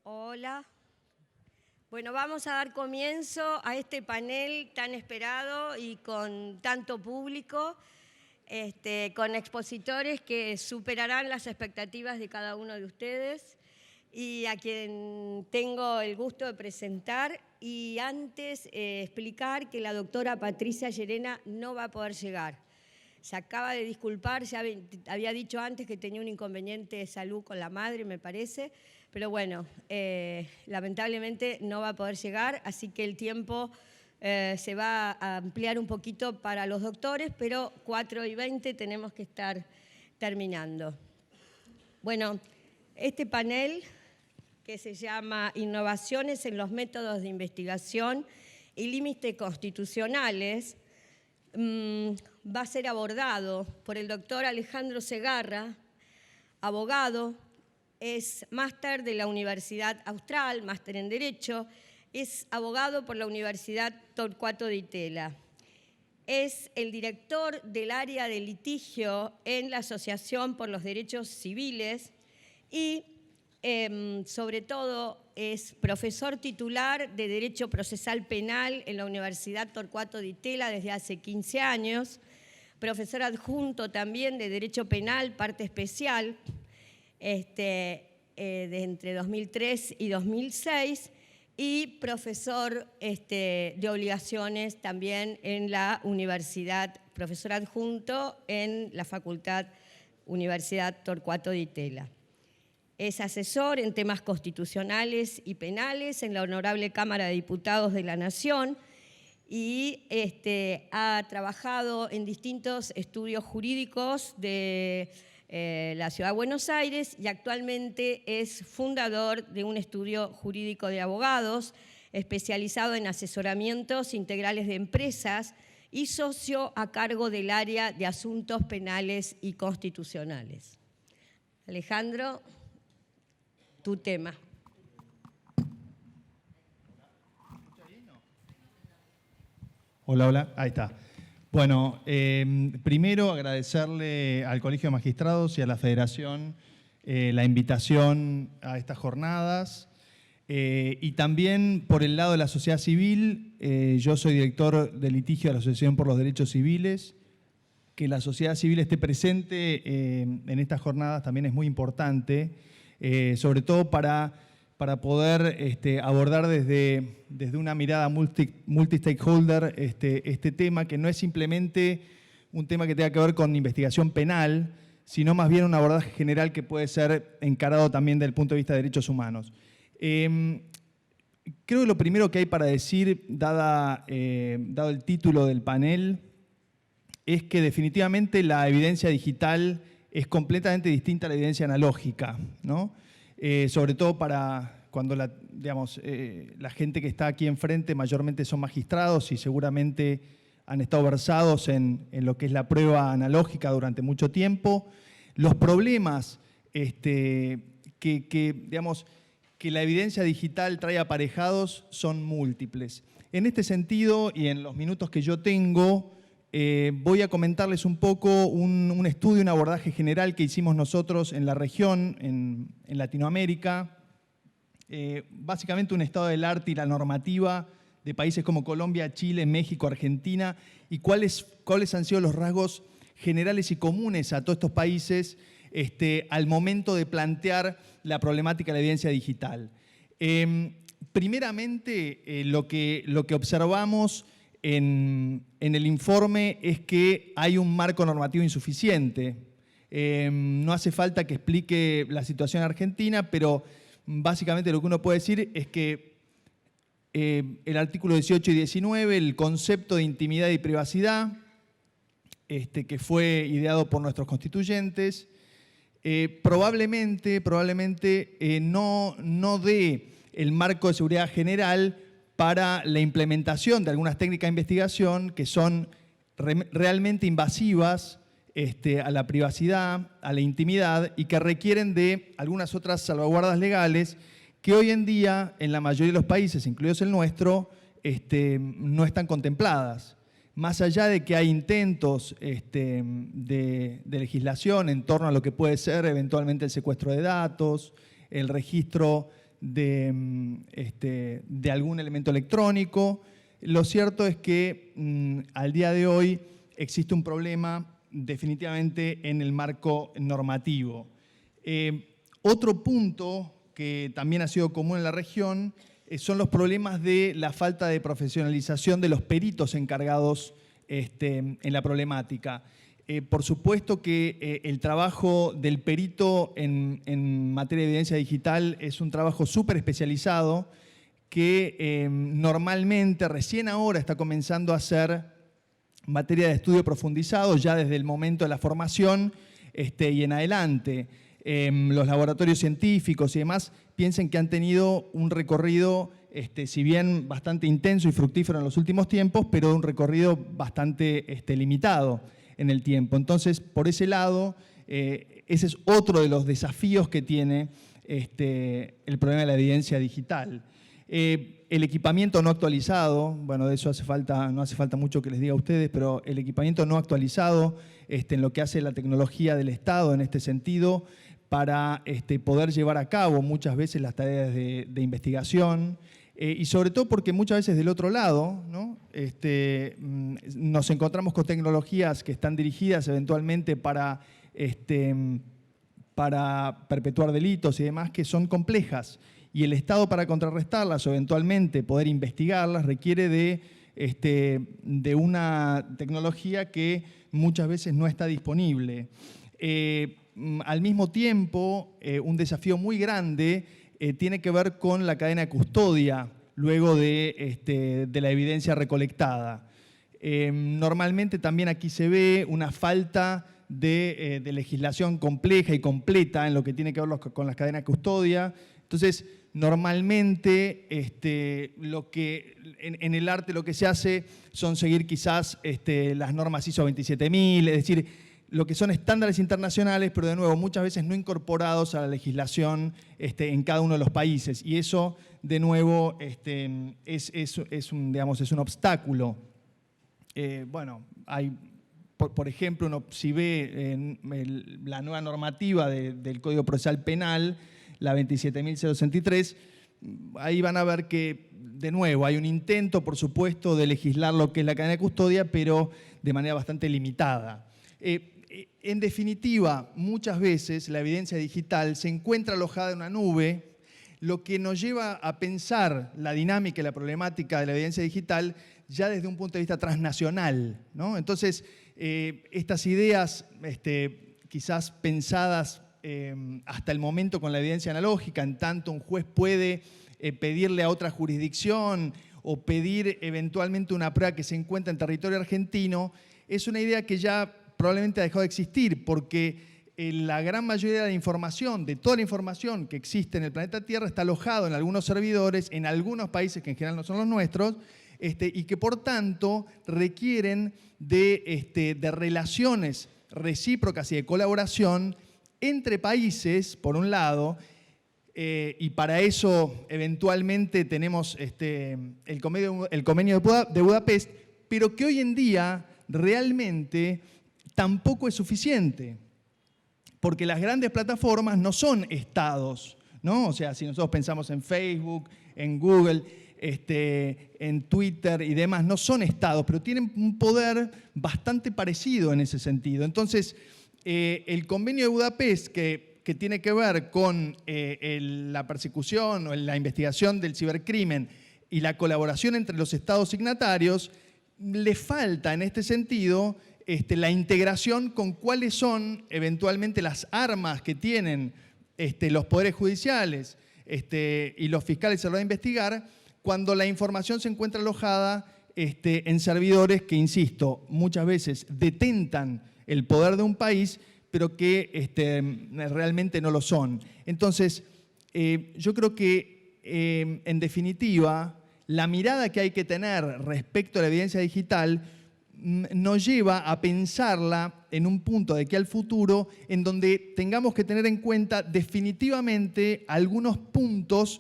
Hola. Bueno, vamos a dar comienzo a este panel tan esperado y con tanto público, con expositores que superarán las expectativas de cada uno de ustedes y a quien tengo el gusto de presentar. Y antes explicar que la doctora Patricia Llerena no va a poder llegar. Se acaba de disculpar, ya había dicho antes que tenía un inconveniente de salud con la madre, me parece, pero bueno, lamentablemente no va a poder llegar, así que el tiempo se va a ampliar un poquito para los doctores, pero 4:20 tenemos que estar terminando. Bueno, este panel, que se llama Innovaciones en los métodos de investigación y límites constitucionales, va a ser abordado por el doctor Alejandro Segarra, abogado, es máster de la Universidad Austral, máster en Derecho, es abogado por la Universidad Torcuato Di Tella. Es el director del área de litigio en la Asociación por los Derechos Civiles y, sobre todo, es profesor titular de Derecho Procesal Penal en la Universidad Torcuato Di Tella desde hace 15 años, profesor adjunto también de Derecho Penal, parte especial, de entre 2003 y 2006, y profesor de obligaciones también en la universidad, profesor adjunto en la Facultad Universidad Torcuato Di Tella. Es asesor en temas constitucionales y penales en la Honorable Cámara de Diputados de la Nación y ha trabajado en distintos estudios jurídicos de la Ciudad de Buenos Aires y actualmente es fundador de un estudio jurídico de abogados especializado en asesoramientos integrales de empresas y socio a cargo del área de asuntos penales y constitucionales. Alejandro, tu tema. Hola, hola, ahí está. Bueno, primero agradecerle al Colegio de Magistrados y a la Federación la invitación a estas jornadas y también por el lado de la sociedad civil. Yo soy director de litigio de la Asociación por los Derechos Civiles. Que la sociedad civil esté presente en estas jornadas también es muy importante, sobre todo para poder abordar desde una mirada multi-stakeholder este tema, que no es simplemente un tema que tenga que ver con investigación penal, sino más bien un abordaje general que puede ser encarado también desde el punto de vista de derechos humanos. Creo que lo primero que hay para decir, dado el título del panel, es que definitivamente la evidencia digital es completamente distinta a la evidencia analógica, ¿no? Sobre todo para cuando la gente que está aquí enfrente mayormente son magistrados y seguramente han estado versados en lo que es la prueba analógica durante mucho tiempo. Los problemas que la evidencia digital trae aparejados son múltiples. En este sentido, y en los minutos que yo tengo, voy a comentarles un poco un estudio, un abordaje general que hicimos nosotros en la región, en Latinoamérica, básicamente un estado del arte y la normativa de países como Colombia, Chile, México, Argentina, y cuáles han sido los rasgos generales y comunes a todos estos países al momento de plantear la problemática de la evidencia digital. Primeramente, lo que observamos en el informe es que hay un marco normativo insuficiente. No hace falta que explique la situación argentina, pero básicamente lo que uno puede decir es que el artículo 18 y 19, el concepto de intimidad y privacidad, que fue ideado por nuestros constituyentes, probablemente no dé el marco de seguridad general para la implementación de algunas técnicas de investigación que son realmente invasivas a la privacidad, a la intimidad y que requieren de algunas otras salvaguardas legales que hoy en día en la mayoría de los países, incluidos el nuestro, no están contempladas. Más allá de que hay intentos de legislación en torno a lo que puede ser eventualmente el secuestro de datos, el registro de algún elemento electrónico. Lo cierto es que al día de hoy existe un problema definitivamente en el marco normativo. Otro punto que también ha sido común en la región son los problemas de la falta de profesionalización de los peritos encargados en la problemática. Por supuesto que el trabajo del perito en materia de evidencia digital es un trabajo súper especializado que normalmente recién ahora está comenzando a ser materia de estudio profundizado ya desde el momento de la formación y en adelante. Los laboratorios científicos y demás piensen que han tenido un recorrido, si bien bastante intenso y fructífero en los últimos tiempos, pero un recorrido bastante limitado en el tiempo. Entonces, por ese lado, ese es otro de los desafíos que tiene el problema de la evidencia digital. El equipamiento no actualizado, bueno, de eso no hace falta mucho que les diga a ustedes, pero el equipamiento no actualizado en lo que hace la tecnología del Estado en este sentido, para poder llevar a cabo muchas veces las tareas de investigación, y sobre todo porque muchas veces del otro lado, ¿no? Nos encontramos con tecnologías que están dirigidas eventualmente para perpetuar delitos y demás que son complejas, y el Estado, para contrarrestarlas o eventualmente poder investigarlas, requiere de una tecnología que muchas veces no está disponible. Al mismo tiempo, un desafío muy grande tiene que ver con la cadena de custodia luego de la evidencia recolectada. Normalmente también aquí se ve una falta de legislación compleja y completa en lo que tiene que ver con las cadenas de custodia. Entonces, normalmente en el arte lo que se hace son seguir quizás las normas ISO 27000, es decir, lo que son estándares internacionales, pero de nuevo muchas veces no incorporados a la legislación en cada uno de los países. Y eso, de nuevo, es un obstáculo. Bueno, hay, por ejemplo, uno si ve la nueva normativa del Código Procesal Penal, la 27.063, ahí van a ver que, de nuevo, hay un intento, por supuesto, de legislar lo que es la cadena de custodia, pero de manera bastante limitada. En definitiva, muchas veces la evidencia digital se encuentra alojada en una nube, lo que nos lleva a pensar la dinámica y la problemática de la evidencia digital ya desde un punto de vista transnacional, ¿no? Entonces, estas ideas quizás pensadas hasta el momento con la evidencia analógica, en tanto un juez puede pedirle a otra jurisdicción o pedir eventualmente una prueba que se encuentra en territorio argentino, es una idea que ya probablemente ha dejado de existir, porque la gran mayoría de la información, de toda la información que existe en el planeta Tierra, está alojado en algunos servidores, en algunos países que en general no son los nuestros, y que por tanto requieren de relaciones recíprocas y de colaboración entre países, por un lado, y para eso eventualmente tenemos el convenio de Budapest, pero que hoy en día realmente tampoco es suficiente, porque las grandes plataformas no son estados, ¿no? O sea, si nosotros pensamos en Facebook, en Google, en Twitter y demás, no son estados, pero tienen un poder bastante parecido en ese sentido. Entonces, el convenio de Budapest, que tiene que ver con la persecución o la investigación del cibercrimen y la colaboración entre los estados signatarios, le falta en este sentido la integración con cuáles son eventualmente las armas que tienen los poderes judiciales y los fiscales a la hora de investigar, cuando la información se encuentra alojada en servidores que, insisto, muchas veces detentan el poder de un país, pero que realmente no lo son. Entonces, yo creo que, en definitiva, la mirada que hay que tener respecto a la evidencia digital nos lleva a pensarla en un punto de aquí al futuro en donde tengamos que tener en cuenta definitivamente algunos puntos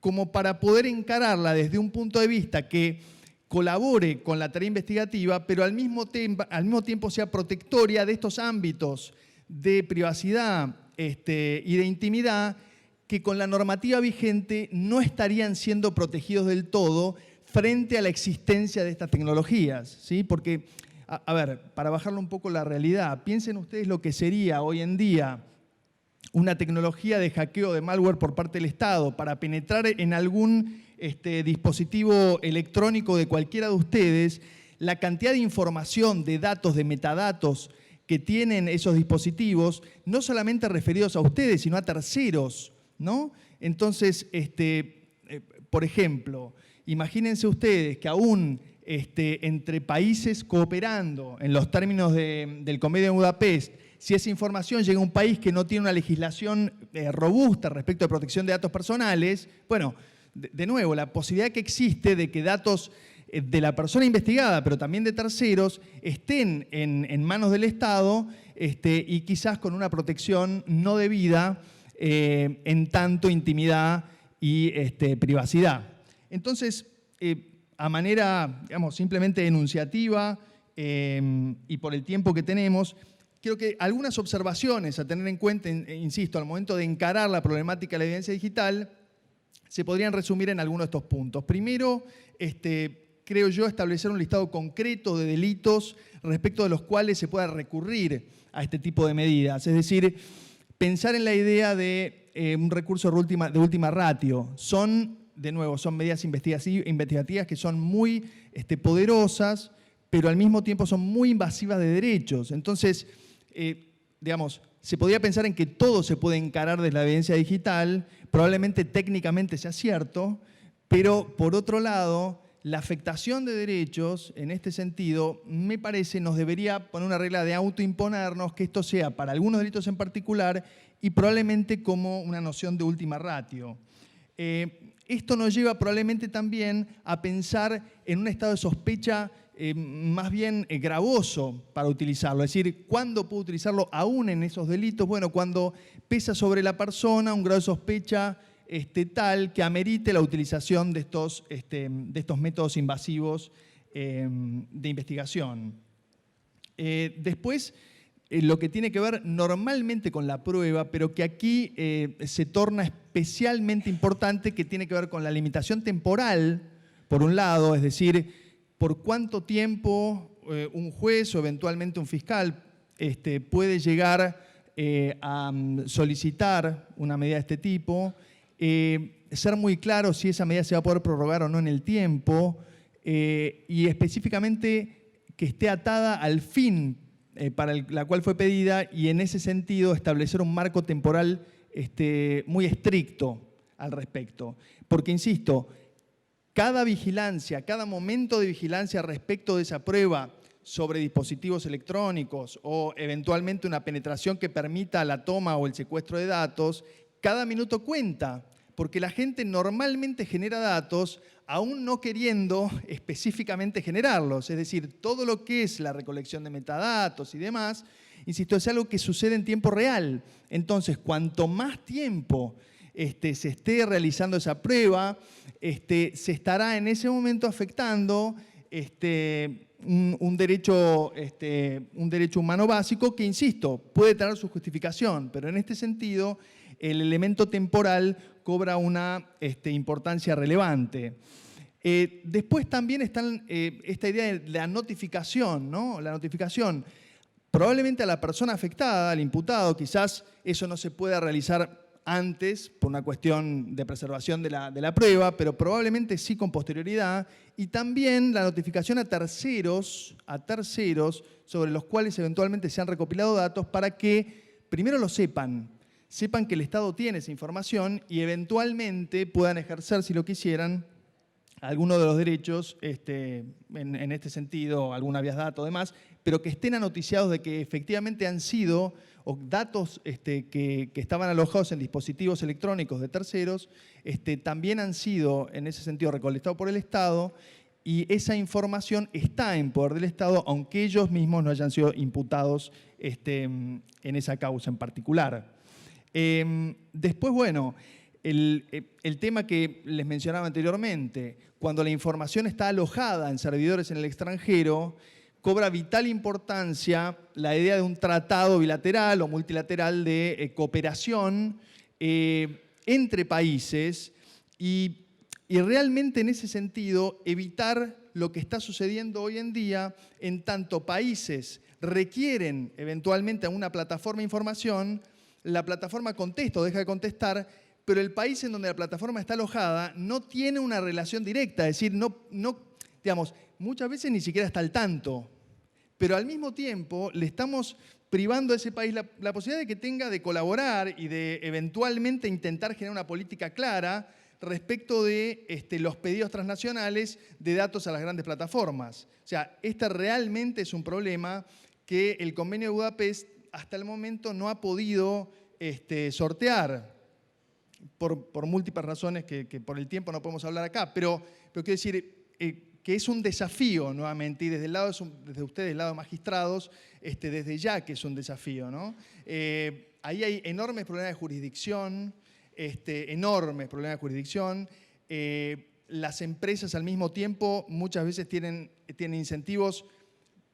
como para poder encararla desde un punto de vista que colabore con la tarea investigativa, pero al mismo tiempo sea protectoria de estos ámbitos de privacidad y de intimidad que con la normativa vigente no estarían siendo protegidos del todo frente a la existencia de estas tecnologías, ¿sí? Porque, a ver, para bajarle un poco la realidad, piensen ustedes lo que sería hoy en día una tecnología de hackeo de malware por parte del Estado para penetrar en algún dispositivo electrónico de cualquiera de ustedes. La cantidad de información, de datos, de metadatos que tienen esos dispositivos, no solamente referidos a ustedes, sino a terceros, ¿no? Entonces, por ejemplo, imagínense ustedes que aún entre países cooperando en los términos del Convenio de Budapest, si esa información llega a un país que no tiene una legislación robusta respecto a protección de datos personales, bueno, de nuevo, la posibilidad que existe de que datos de la persona investigada, pero también de terceros, estén en manos del Estado y quizás con una protección no debida en tanto intimidad y privacidad. Entonces, a manera, digamos, simplemente enunciativa y por el tiempo que tenemos, creo que algunas observaciones a tener en cuenta, insisto, al momento de encarar la problemática de la evidencia digital, se podrían resumir en algunos de estos puntos. Primero, creo yo, establecer un listado concreto de delitos respecto de los cuales se pueda recurrir a este tipo de medidas. Es decir, pensar en la idea de un recurso de última ratio. De nuevo, son medidas investigativas que son muy poderosas, pero al mismo tiempo son muy invasivas de derechos. Entonces, digamos, se podría pensar en que todo se puede encarar desde la evidencia digital, probablemente técnicamente sea cierto, pero por otro lado, la afectación de derechos, en este sentido, me parece, nos debería poner una regla de autoimponernos que esto sea para algunos delitos en particular y probablemente como una noción de última ratio. Esto nos lleva probablemente también a pensar en un estado de sospecha más bien gravoso para utilizarlo. Es decir, ¿cuándo puedo utilizarlo aún en esos delitos? Bueno, cuando pesa sobre la persona un grado de sospecha tal que amerite la utilización de estos métodos invasivos de investigación. Después, lo que tiene que ver normalmente con la prueba, pero que aquí se torna especialmente importante, que tiene que ver con la limitación temporal, por un lado, es decir, por cuánto tiempo un juez o eventualmente un fiscal puede llegar a solicitar una medida de este tipo, ser muy claro si esa medida se va a poder prorrogar o no en el tiempo, y específicamente que esté atada al fin para la cual fue pedida, y en ese sentido establecer un marco temporal muy estricto al respecto. Porque, insisto, cada vigilancia, cada momento de vigilancia respecto de esa prueba sobre dispositivos electrónicos o eventualmente una penetración que permita la toma o el secuestro de datos, cada minuto cuenta, porque la gente normalmente genera datos aún no queriendo específicamente generarlos. Es decir, todo lo que es la recolección de metadatos y demás, insisto, es algo que sucede en tiempo real. Entonces, cuanto más tiempo se esté realizando esa prueba, se estará en ese momento afectando un derecho humano básico que, insisto, puede tener su justificación, pero en este sentido el elemento temporal cobra una importancia relevante. Después también está esta idea de la notificación, ¿no? La notificación. Probablemente a la persona afectada, al imputado, quizás eso no se pueda realizar antes por una cuestión de preservación de la prueba, pero probablemente sí con posterioridad, y también la notificación a terceros sobre los cuales eventualmente se han recopilado datos para que primero lo sepan que el Estado tiene esa información y eventualmente puedan ejercer, si lo quisieran, algunos de los derechos en este sentido, alguna vías datos, demás, pero que estén anoticiados de que efectivamente han sido datos que estaban alojados en dispositivos electrónicos de terceros, también han sido, en ese sentido, recolectados por el Estado, y esa información está en poder del Estado, aunque ellos mismos no hayan sido imputados en esa causa en particular. Después, bueno, el tema que les mencionaba anteriormente, cuando la información está alojada en servidores en el extranjero, cobra vital importancia la idea de un tratado bilateral o multilateral de cooperación entre países y realmente en ese sentido evitar lo que está sucediendo hoy en día, en tanto países requieren eventualmente a una plataforma de información, la plataforma contesta o deja de contestar, pero el país en donde la plataforma está alojada no tiene una relación directa, es decir, digamos, muchas veces ni siquiera está al tanto, pero al mismo tiempo le estamos privando a ese país la posibilidad de que tenga de colaborar y de eventualmente intentar generar una política clara respecto de los pedidos transnacionales de datos a las grandes plataformas. O sea, este realmente es un problema que el Convenio de Budapest hasta el momento no ha podido sortear por múltiples razones que por el tiempo no podemos hablar acá, pero quiero decir que es un desafío nuevamente, y desde ustedes, del lado de magistrados, desde ya que es un desafío, ¿no? Ahí hay enormes problemas de jurisdicción, enormes problemas de jurisdicción. Las empresas al mismo tiempo muchas veces tienen incentivos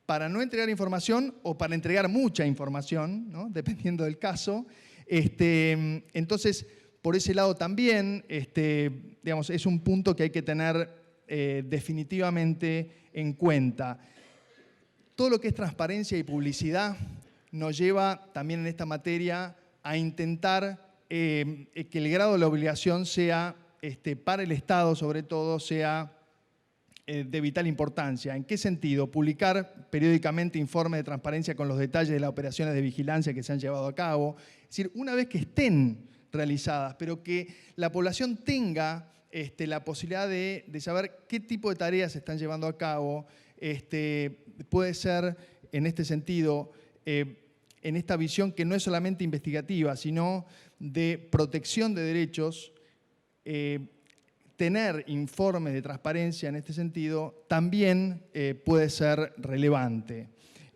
para no entregar información o para entregar mucha información, ¿no? Dependiendo del caso. Entonces, por ese lado también, digamos, es un punto que hay que tener definitivamente en cuenta. Todo lo que es transparencia y publicidad nos lleva también en esta materia a intentar que el grado de la obligación sea, para el Estado sobre todo, sea de vital importancia. ¿En qué sentido? Publicar periódicamente informes de transparencia con los detalles de las operaciones de vigilancia que se han llevado a cabo. Es decir, una vez que estén realizadas, pero que la población tenga la posibilidad de saber qué tipo de tareas se están llevando a cabo, puede ser en este sentido, en esta visión que no es solamente investigativa, sino de protección de derechos, tener informes de transparencia en este sentido también puede ser relevante.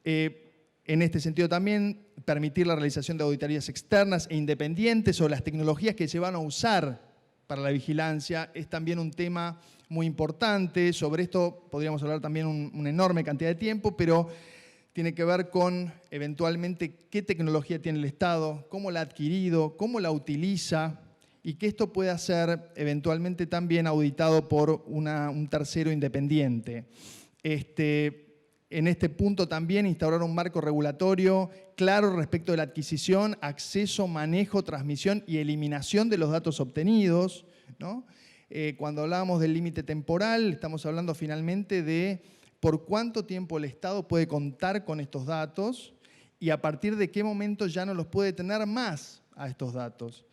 En este sentido también permitir la realización de auditorías externas e independientes sobre las tecnologías que se van a usar para la vigilancia es también un tema muy importante. Sobre esto podríamos hablar también una enorme cantidad de tiempo, pero tiene que ver con eventualmente qué tecnología tiene el Estado, cómo la ha adquirido, cómo la utiliza, y que esto pueda ser eventualmente también auditado por un tercero independiente. En este punto también instaurar un marco regulatorio claro respecto de la adquisición, acceso, manejo, transmisión y eliminación de los datos obtenidos, ¿no? Cuando hablábamos del límite temporal, estamos hablando finalmente de por cuánto tiempo el Estado puede contar con estos datos y a partir de qué momento ya no los puede tener más a estos datos.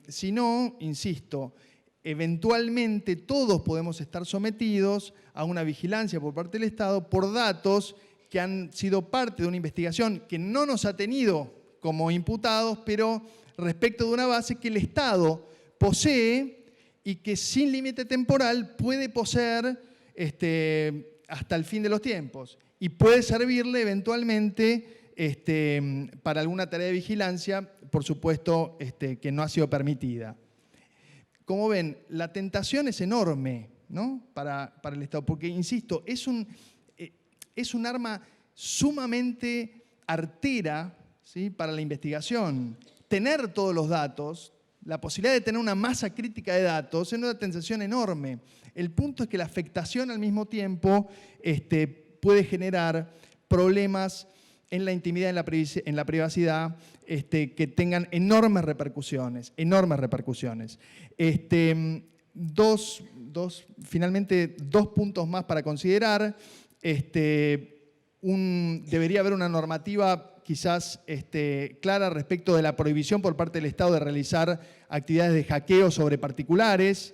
Si no, insisto, eventualmente todos podemos estar sometidos a una vigilancia por parte del Estado por datos que han sido parte de una investigación que no nos ha tenido como imputados, pero respecto de una base que el Estado posee y que sin límite temporal puede poseer hasta el fin de los tiempos y puede servirle eventualmente para alguna tarea de vigilancia, por supuesto, que no ha sido permitida. Como ven, la tentación es enorme, ¿no? para el Estado, porque, insisto, es un arma sumamente artera, ¿sí? Para la investigación. Tener todos los datos, la posibilidad de tener una masa crítica de datos, es una tentación enorme. El punto es que la afectación al mismo tiempo puede generar problemas en la intimidad, en la privacidad, que tengan enormes repercusiones, Finalmente, dos puntos más para considerar. Debería haber una normativa quizás clara respecto de la prohibición por parte del Estado de realizar actividades de hackeo sobre particulares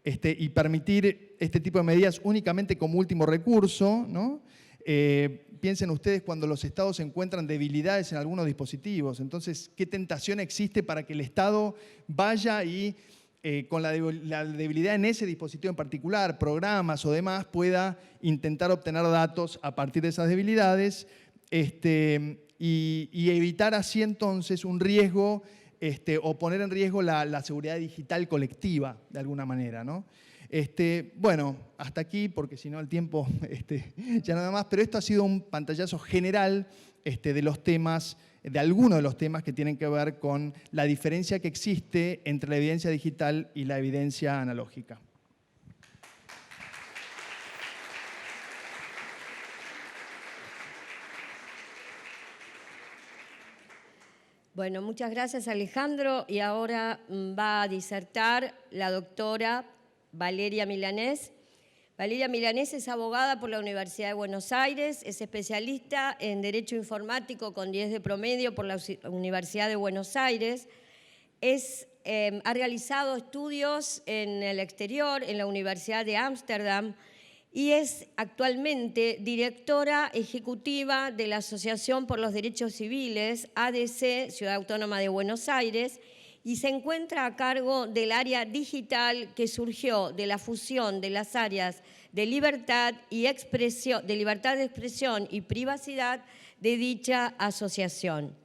y permitir este tipo de medidas únicamente como último recurso, ¿no? Piensen ustedes cuando los Estados encuentran debilidades en algunos dispositivos. Entonces, ¿qué tentación existe para que el Estado vaya y con la debilidad en ese dispositivo en particular, programas o demás, pueda intentar obtener datos a partir de esas debilidades y evitar así entonces un riesgo o poner en riesgo la seguridad digital colectiva de alguna manera, ¿no? Bueno, hasta aquí, porque si no el tiempo ya nada más, pero esto ha sido un pantallazo general de los temas de algunos de los temas que tienen que ver con la diferencia que existe entre la evidencia digital y la evidencia analógica. Bueno, muchas gracias, Alejandro. Y ahora va a disertar la doctora Valeria Milanés. Valeria Milanés es abogada por la Universidad de Buenos Aires, es especialista en Derecho Informático con 10 de promedio por la Universidad de Buenos Aires. Ha realizado estudios en el exterior, en la Universidad de Ámsterdam, y es actualmente directora ejecutiva de la Asociación por los Derechos Civiles, ADC, Ciudad Autónoma de Buenos Aires, y se encuentra a cargo del área digital que surgió de la fusión de las áreas de libertad y expresión, de libertad de expresión y privacidad de dicha asociación.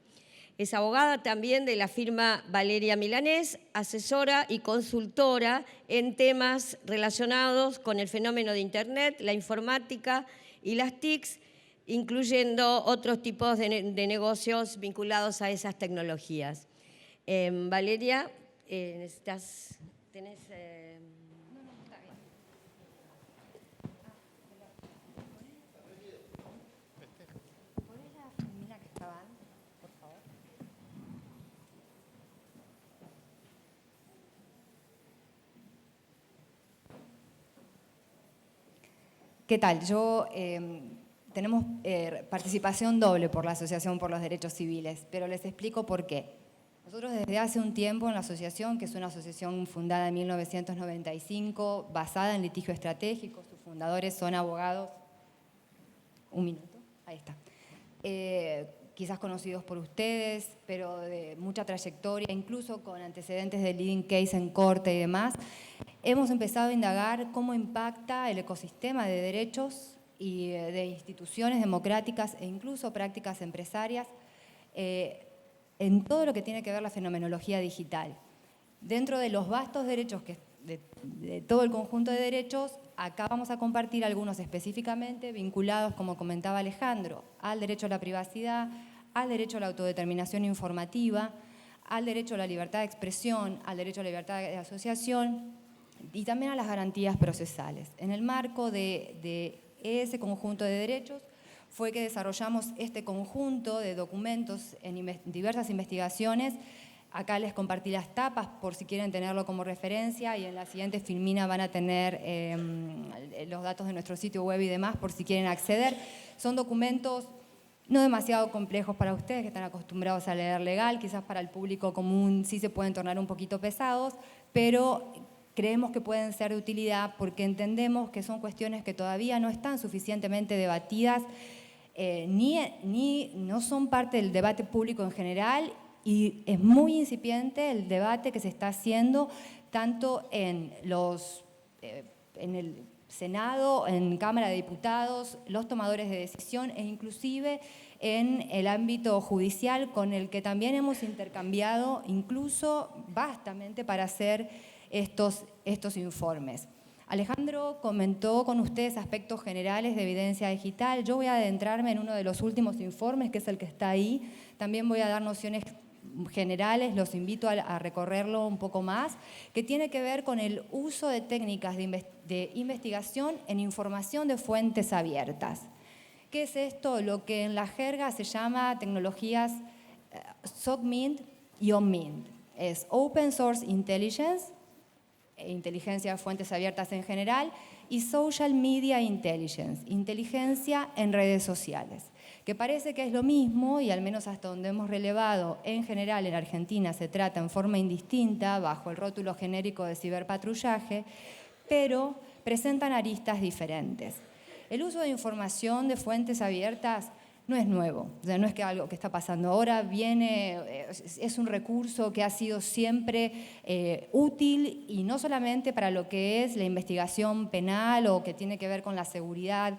Es abogada también de la firma Valeria Milanés, asesora y consultora en temas relacionados con el fenómeno de Internet, la informática y las TICs, incluyendo otros tipos de negocios vinculados a esas tecnologías. Valeria, tenés... No, está bien. ¿Podés la femina que estaba antes, por favor? ¿Qué tal? Tenemos participación doble por la Asociación por los Derechos Civiles, pero les explico por qué. Nosotros desde hace un tiempo en la asociación, que es una asociación fundada en 1995, basada en litigio estratégico, sus fundadores son abogados, un minuto, ahí está, quizás conocidos por ustedes, pero de mucha trayectoria, incluso con antecedentes de leading case en corte y demás, hemos empezado a indagar cómo impacta el ecosistema de derechos y de instituciones democráticas e incluso prácticas empresarias en todo lo que tiene que ver la fenomenología digital. Dentro de los vastos derechos, de todo el conjunto de derechos, acá vamos a compartir algunos específicamente vinculados, como comentaba Alejandro, al derecho a la privacidad, al derecho a la autodeterminación informativa, al derecho a la libertad de expresión, al derecho a la libertad de asociación y también a las garantías procesales. En el marco de ese conjunto de derechos, fue que desarrollamos este conjunto de documentos en diversas investigaciones. Acá les compartí las tapas por si quieren tenerlo como referencia y en la siguiente filmina van a tener los datos de nuestro sitio web y demás por si quieren acceder. Son documentos no demasiado complejos para ustedes que están acostumbrados a leer legal, quizás para el público común sí se pueden tornar un poquito pesados, pero creemos que pueden ser de utilidad porque entendemos que son cuestiones que todavía no están suficientemente debatidas ni no son parte del debate público en general y es muy incipiente el debate que se está haciendo tanto en el Senado, en Cámara de Diputados, los tomadores de decisión e inclusive en el ámbito judicial con el que también hemos intercambiado incluso vastamente para hacer estos informes. Alejandro comentó con ustedes aspectos generales de evidencia digital. Yo voy a adentrarme en uno de los últimos informes, que es el que está ahí. También voy a dar nociones generales, los invito a recorrerlo un poco más, que tiene que ver con el uso de técnicas de investigación en información de fuentes abiertas. ¿Qué es esto? Lo que en la jerga se llama tecnologías SOCMINT y OMINT. Es Open Source Intelligence, inteligencia de fuentes abiertas en general, y Social Media Intelligence, inteligencia en redes sociales, que parece que es lo mismo y al menos hasta donde hemos relevado en general en Argentina se trata en forma indistinta bajo el rótulo genérico de ciberpatrullaje, pero presentan aristas diferentes. El uso de información de fuentes abiertas no es nuevo, o sea, no es que algo que está pasando ahora, es un recurso que ha sido siempre útil y no solamente para lo que es la investigación penal o que tiene que ver con la seguridad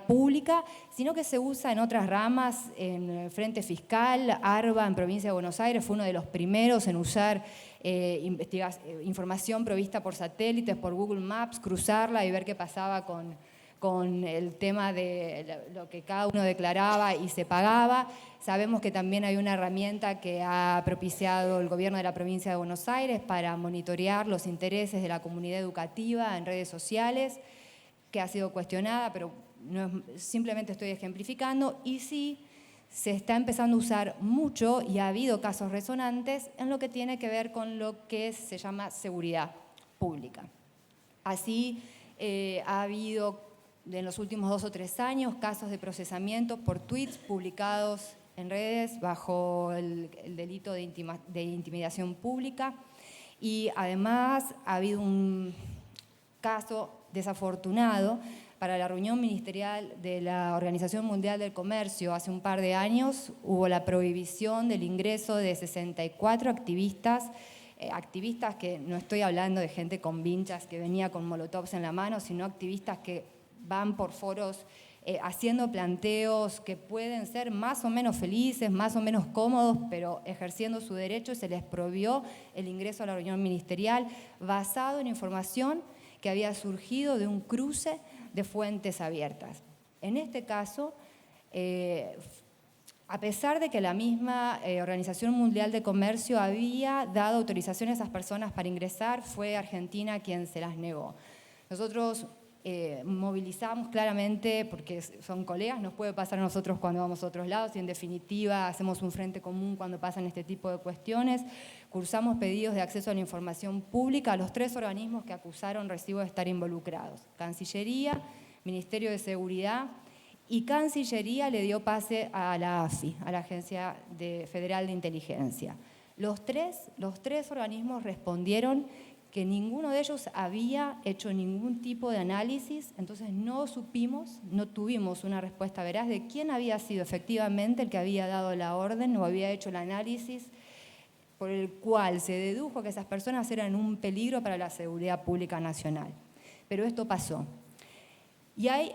pública, sino que se usa en otras ramas, en Frente Fiscal, ARBA en Provincia de Buenos Aires fue uno de los primeros en usar información provista por satélites, por Google Maps, cruzarla y ver qué pasaba con con el tema de lo que cada uno declaraba y se pagaba. Sabemos que también hay una herramienta que ha propiciado el gobierno de la provincia de Buenos Aires para monitorear los intereses de la comunidad educativa en redes sociales, que ha sido cuestionada, pero no es, simplemente estoy ejemplificando, y sí se está empezando a usar mucho y ha habido casos resonantes en lo que tiene que ver con lo que se llama seguridad pública. Así ha habido en los últimos 2 o 3 años casos de procesamiento por tweets publicados en redes bajo el delito de intimidación pública, y además ha habido un caso desafortunado para la reunión ministerial de la Organización Mundial del Comercio. Hace un par de años hubo la prohibición del ingreso de 64 activistas que no estoy hablando de gente con vinchas que venía con molotovs en la mano, sino activistas que van por foros haciendo planteos que pueden ser más o menos felices, más o menos cómodos, pero ejerciendo su derecho. Se les prohibió el ingreso a la reunión ministerial basado en información que había surgido de un cruce de fuentes abiertas. En este caso, a pesar de que la misma Organización Mundial de Comercio había dado autorización a esas personas para ingresar, fue Argentina quien se las negó. Nosotros movilizamos claramente, porque son colegas, nos puede pasar a nosotros cuando vamos a otros lados, y en definitiva hacemos un frente común cuando pasan este tipo de cuestiones. Cursamos pedidos de acceso a la información pública a los 3 organismos que acusaron recibo de estar involucrados: Cancillería, Ministerio de Seguridad, y Cancillería le dio pase a la AFI, a la Agencia Federal de Inteligencia. Los tres organismos respondieron que ninguno de ellos había hecho ningún tipo de análisis, entonces no supimos, no tuvimos una respuesta veraz de quién había sido efectivamente el que había dado la orden o había hecho el análisis por el cual se dedujo que esas personas eran un peligro para la seguridad pública nacional. Pero esto pasó. Y hay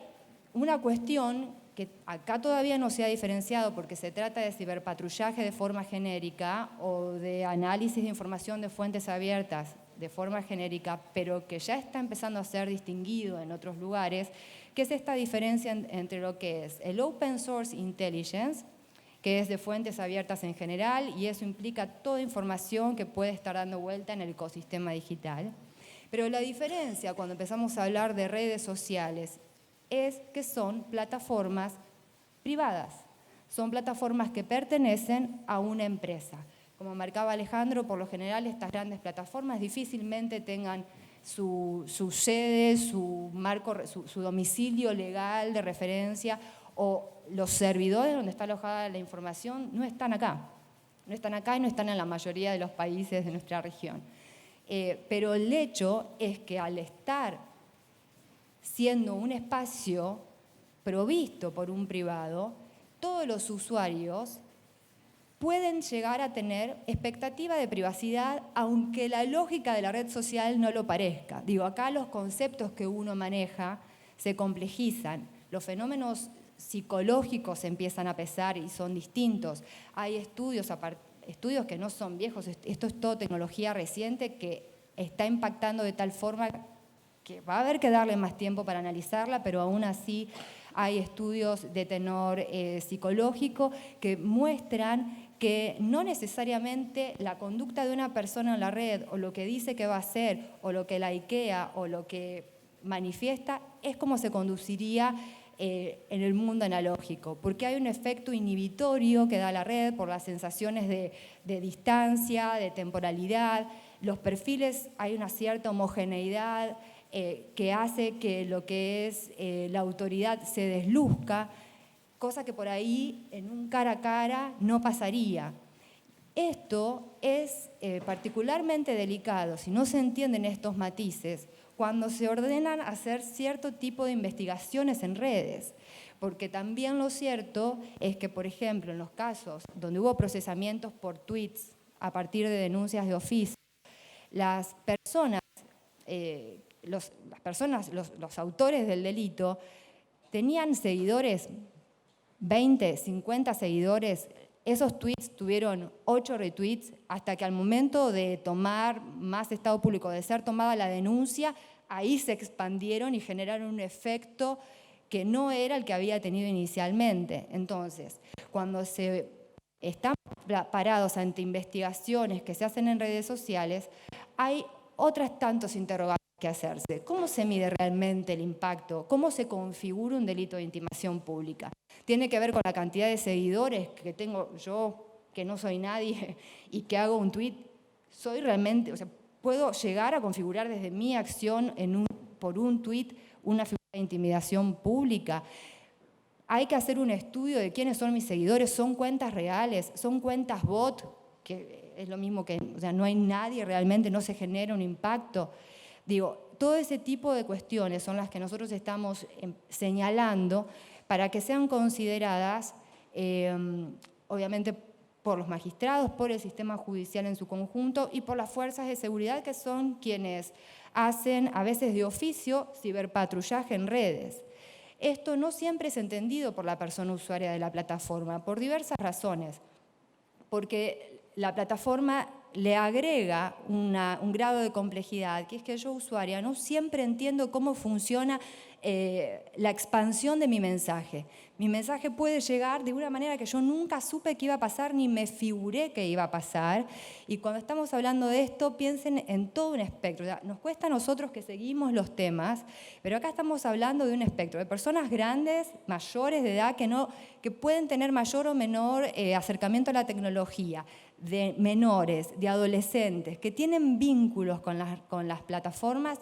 una cuestión que acá todavía no se ha diferenciado, porque se trata de ciberpatrullaje de forma genérica o de análisis de información de fuentes abiertas de forma genérica, pero que ya está empezando a ser distinguido en otros lugares, que es esta diferencia entre lo que es el Open Source Intelligence, que es de fuentes abiertas en general, y eso implica toda información que puede estar dando vuelta en el ecosistema digital. Pero la diferencia cuando empezamos a hablar de redes sociales es que son plataformas privadas, son plataformas que pertenecen a una empresa. Como marcaba Alejandro, por lo general estas grandes plataformas difícilmente tengan su sede, su domicilio legal de referencia, o los servidores donde está alojada la información no están acá. No están acá y no están en la mayoría de los países de nuestra región. Pero el hecho es que al estar siendo un espacio provisto por un privado, todos los usuarios pueden llegar a tener expectativa de privacidad, aunque la lógica de la red social no lo parezca. Digo, acá los conceptos que uno maneja se complejizan, los fenómenos psicológicos empiezan a pesar y son distintos. Hay estudios que no son viejos, esto es todo tecnología reciente que está impactando de tal forma que va a haber que darle más tiempo para analizarla, pero aún así hay estudios de tenor psicológico que muestran que no necesariamente la conducta de una persona en la red, o lo que dice que va a hacer, o lo que likea, o lo que manifiesta, es como se conduciría en el mundo analógico, porque hay un efecto inhibitorio que da la red por las sensaciones de distancia, de temporalidad. Los perfiles, hay una cierta homogeneidad que hace que lo que es la autoridad se desluzca, cosa que por ahí en un cara a cara no pasaría. Esto es particularmente delicado si no se entienden estos matices cuando se ordenan hacer cierto tipo de investigaciones en redes, porque también lo cierto es que, por ejemplo, en los casos donde hubo procesamientos por tweets a partir de denuncias de oficio, los autores del delito tenían seguidores, 20, 50 seguidores. Esos tweets tuvieron 8 retweets hasta que al momento de tomar más estado público, de ser tomada la denuncia, ahí se expandieron y generaron un efecto que no era el que había tenido inicialmente. Entonces, cuando se están parados ante investigaciones que se hacen en redes sociales, hay otras tantos interrogantes que hacerse. ¿Cómo se mide realmente el impacto? ¿Cómo se configura un delito de intimación pública? ¿Tiene que ver con la cantidad de seguidores que tengo yo, que no soy nadie, y que hago un tuit? ¿Soy realmente, o sea, puedo llegar a configurar desde mi acción por un tuit una figura de intimidación pública? Hay que hacer un estudio de quiénes son mis seguidores, son cuentas reales, son cuentas bot, que es lo mismo que, o sea, no hay nadie realmente, no se genera un impacto. Digo, todo ese tipo de cuestiones son las que nosotros estamos señalando para que sean consideradas, obviamente, por los magistrados, por el sistema judicial en su conjunto y por las fuerzas de seguridad, que son quienes hacen, a veces de oficio, ciberpatrullaje en redes. Esto no siempre es entendido por la persona usuaria de la plataforma, por diversas razones. Porque la plataforma le agrega un grado de complejidad, que es que yo, usuaria, no siempre entiendo cómo funciona la expansión de mi mensaje. Mi mensaje puede llegar de una manera que yo nunca supe que iba a pasar, ni me figuré que iba a pasar. Y cuando estamos hablando de esto, piensen en todo un espectro. O sea, nos cuesta a nosotros que seguimos los temas, pero acá estamos hablando de un espectro, de personas grandes, mayores de edad, que pueden tener mayor o menor acercamiento a la tecnología, de menores, de adolescentes, que tienen vínculos con las plataformas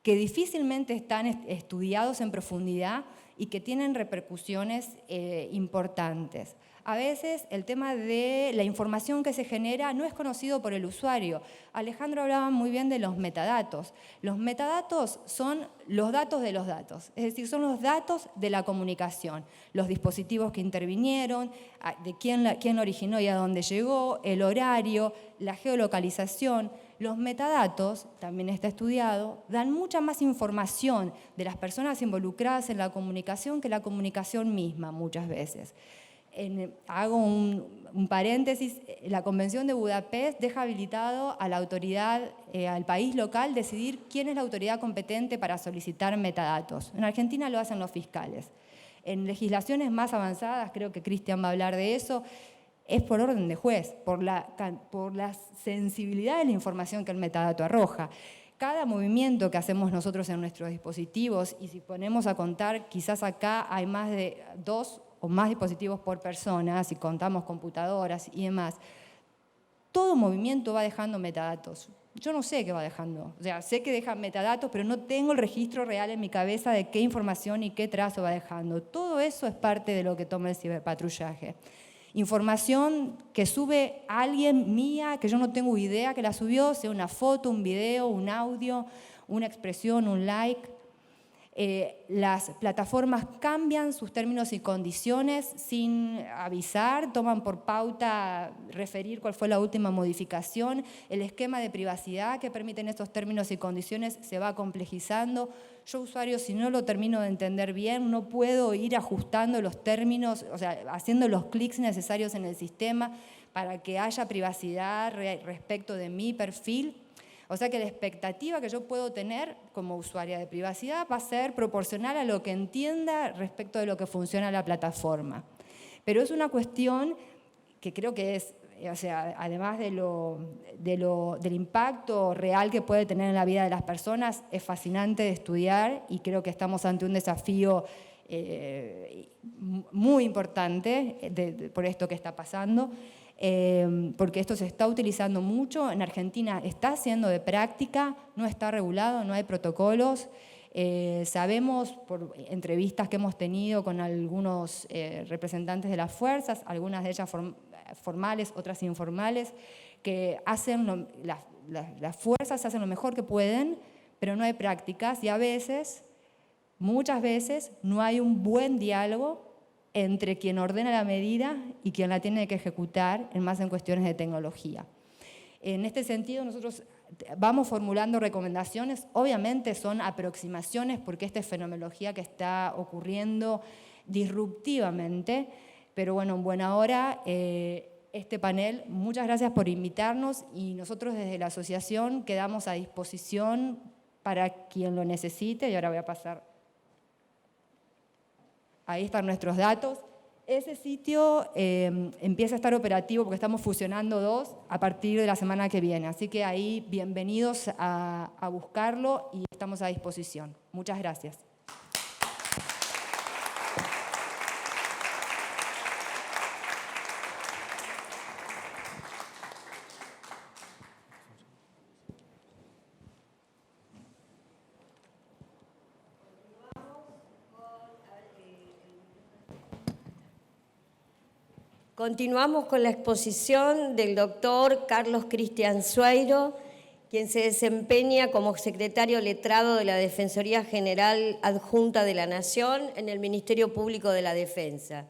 que difícilmente están estudiados en profundidad y que tienen repercusiones importantes. A veces el tema de la información que se genera no es conocido por el usuario. Alejandro hablaba muy bien de los metadatos. Los metadatos son los datos de los datos, es decir, son los datos de la comunicación, los dispositivos que intervinieron, de quién originó y a dónde llegó, el horario, la geolocalización. Los metadatos, también está estudiado, dan mucha más información de las personas involucradas en la comunicación que la comunicación misma muchas veces. Hago un paréntesis, la Convención de Budapest deja habilitado a la autoridad, al país local, decidir quién es la autoridad competente para solicitar metadatos. En Argentina lo hacen los fiscales. En legislaciones más avanzadas, creo que Cristian va a hablar de eso, es por orden de juez, por la sensibilidad de la información que el metadato arroja. Cada movimiento que hacemos nosotros en nuestros dispositivos, y si ponemos a contar, quizás acá hay más de 2 o más dispositivos por persona, si contamos computadoras y demás, todo movimiento va dejando metadatos. Yo no sé qué va dejando, o sea, sé que deja metadatos, pero no tengo el registro real en mi cabeza de qué información y qué trazo va dejando. Todo eso es parte de lo que toma el ciberpatrullaje. Información que sube alguien mía, que yo no tengo idea que la subió, sea una foto, un video, un audio, una expresión, un like. Las plataformas cambian sus términos y condiciones sin avisar, toman por pauta referir cuál fue la última modificación. El esquema de privacidad que permiten estos términos y condiciones se va complejizando. Yo, usuario, si no lo termino de entender bien, no puedo ir ajustando los términos, o sea, haciendo los clics necesarios en el sistema para que haya privacidad respecto de mi perfil. O sea que la expectativa que yo puedo tener como usuaria de privacidad va a ser proporcional a lo que entienda respecto de lo que funciona la plataforma. Pero es una cuestión que creo que es, o sea, además del impacto real que puede tener en la vida de las personas, es fascinante de estudiar y creo que estamos ante un desafío muy importante por esto que está pasando. Porque esto se está utilizando mucho, en Argentina está siendo de práctica, no está regulado, no hay protocolos. Sabemos por entrevistas que hemos tenido con algunos representantes de las fuerzas, algunas de ellas formales, otras informales, que hacen las fuerzas hacen lo mejor que pueden, pero no hay prácticas y a veces, muchas veces, no hay un buen diálogo entre quien ordena la medida y quien la tiene que ejecutar, más en cuestiones de tecnología. En este sentido, nosotros vamos formulando recomendaciones, obviamente son aproximaciones porque esta es fenomenología que está ocurriendo disruptivamente, pero bueno, en buena hora, este panel, muchas gracias por invitarnos y nosotros desde la asociación quedamos a disposición para quien lo necesite, y ahora voy a pasar, ahí están nuestros datos. Ese sitio empieza a estar operativo porque estamos fusionando dos a partir de la semana que viene, así que ahí bienvenidos a buscarlo y estamos a disposición. Muchas gracias. Continuamos con la exposición del doctor Carlos Cristian Sueiro, quien se desempeña como secretario letrado de la Defensoría General Adjunta de la Nación en el Ministerio Público de la Defensa.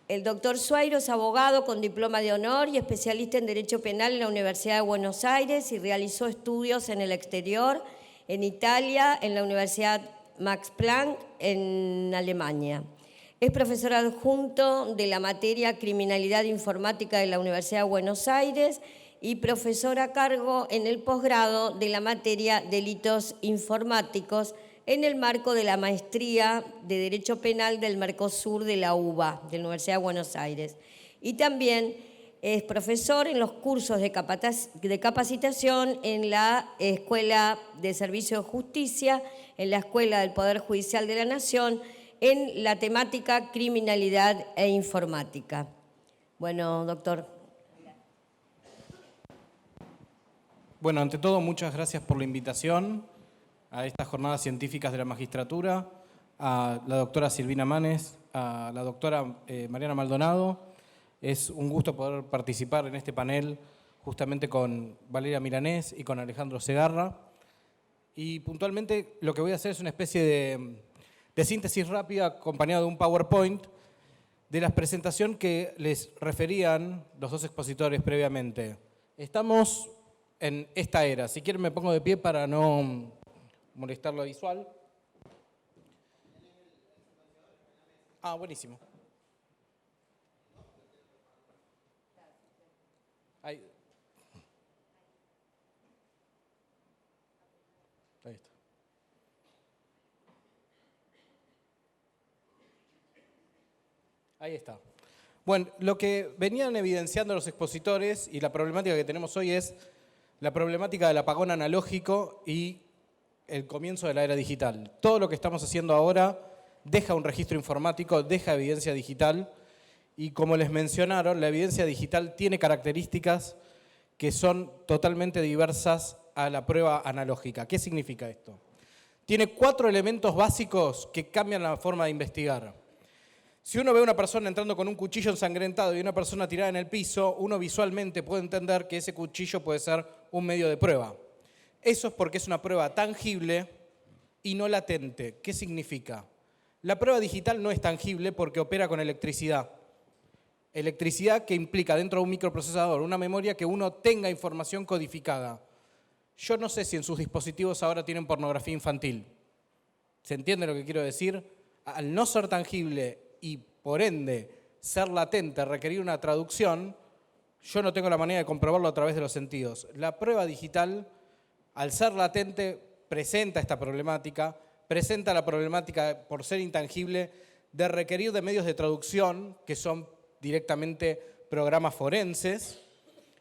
El doctor Sueiro es abogado con diploma de honor y especialista en Derecho Penal en la Universidad de Buenos Aires y realizó estudios en el exterior, en Italia, en la Universidad Max Planck, en Alemania. Es profesor adjunto de la materia Criminalidad Informática de la Universidad de Buenos Aires y profesor a cargo en el posgrado de la materia Delitos Informáticos en el marco de la Maestría de Derecho Penal del Mercosur de la UBA, de la Universidad de Buenos Aires. Y también es profesor en los cursos de capacitación en la Escuela de Servicio de Justicia, en la Escuela del Poder Judicial de la Nación, en la temática criminalidad e informática. Bueno, doctor. Bueno, ante todo, muchas gracias por la invitación a estas jornadas científicas de la magistratura, a la doctora Silvina Manes, a la doctora Mariana Maldonado. Es un gusto poder participar en este panel justamente con Valeria Milanés y con Alejandro Segarra. Y puntualmente lo que voy a hacer es una especie de síntesis rápida acompañado de un PowerPoint de la presentación que les referían los dos expositores previamente. Estamos en esta era. Si quieren me pongo de pie para no molestar lo visual. Ah, buenísimo. Ahí. Ahí está. Ahí está. Bueno, lo que venían evidenciando los expositores y la problemática que tenemos hoy es la problemática del apagón analógico y el comienzo de la era digital. Todo lo que estamos haciendo ahora deja un registro informático, deja evidencia digital y como les mencionaron, la evidencia digital tiene características que son totalmente diversas a la prueba analógica. ¿Qué significa esto? Tiene 4 elementos básicos que cambian la forma de investigar. Si uno ve a una persona entrando con un cuchillo ensangrentado y una persona tirada en el piso, uno visualmente puede entender que ese cuchillo puede ser un medio de prueba. Eso es porque es una prueba tangible y no latente. ¿Qué significa? La prueba digital no es tangible porque opera con electricidad. Electricidad que implica dentro de un microprocesador, una memoria que uno tenga información codificada. Yo no sé si en sus dispositivos ahora tienen pornografía infantil. ¿Se entiende lo que quiero decir? Al no ser tangible y por ende ser latente, requerir una traducción, yo no tengo la manera de comprobarlo a través de los sentidos. La prueba digital, al ser latente, presenta esta problemática, presenta la problemática por ser intangible de requerir de medios de traducción, que son directamente programas forenses,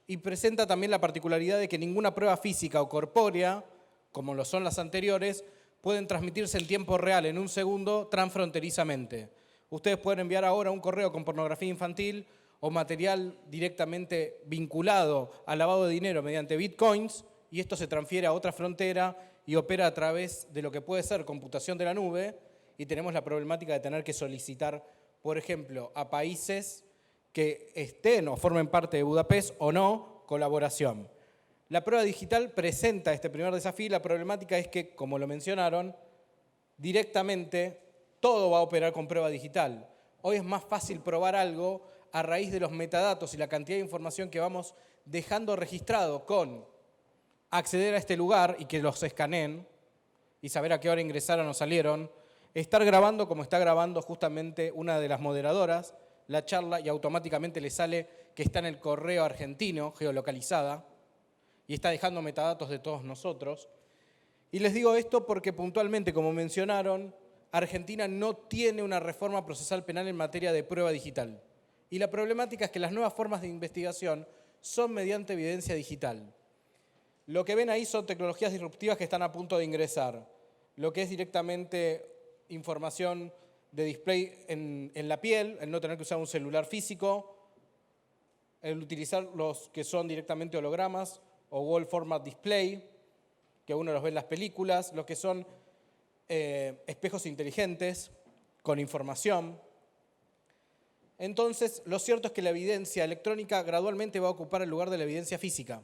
y presenta también la particularidad de que ninguna prueba física o corpórea, como lo son las anteriores, pueden transmitirse en tiempo real, en un segundo, transfronterizamente. Ustedes pueden enviar ahora un correo con pornografía infantil o material directamente vinculado al lavado de dinero mediante bitcoins y esto se transfiere a otra frontera y opera a través de lo que puede ser computación de la nube y tenemos la problemática de tener que solicitar, por ejemplo, a países que estén o formen parte de Budapest o no, colaboración. La prueba digital presenta este primer desafío y la problemática es que, como lo mencionaron, directamente todo va a operar con prueba digital. Hoy es más fácil probar algo a raíz de los metadatos y la cantidad de información que vamos dejando registrado con acceder a este lugar y que los escaneen y saber a qué hora ingresaron o salieron, estar grabando como está grabando justamente una de las moderadoras la charla y automáticamente le sale que está en el correo argentino, geolocalizada, y está dejando metadatos de todos nosotros, Y les digo esto porque puntualmente, como mencionaron, Argentina no tiene una reforma procesal penal en materia de prueba digital. Y la problemática es que las nuevas formas de investigación son mediante evidencia digital. Lo que ven ahí son tecnologías disruptivas que están a punto de ingresar. Lo que es directamente información de display en la piel, el no tener que usar un celular físico, el utilizar los que son directamente hologramas o wall format display, que uno los ve en las películas, los que son espejos inteligentes con información. Entonces, lo cierto es que la evidencia electrónica gradualmente va a ocupar el lugar de la evidencia física.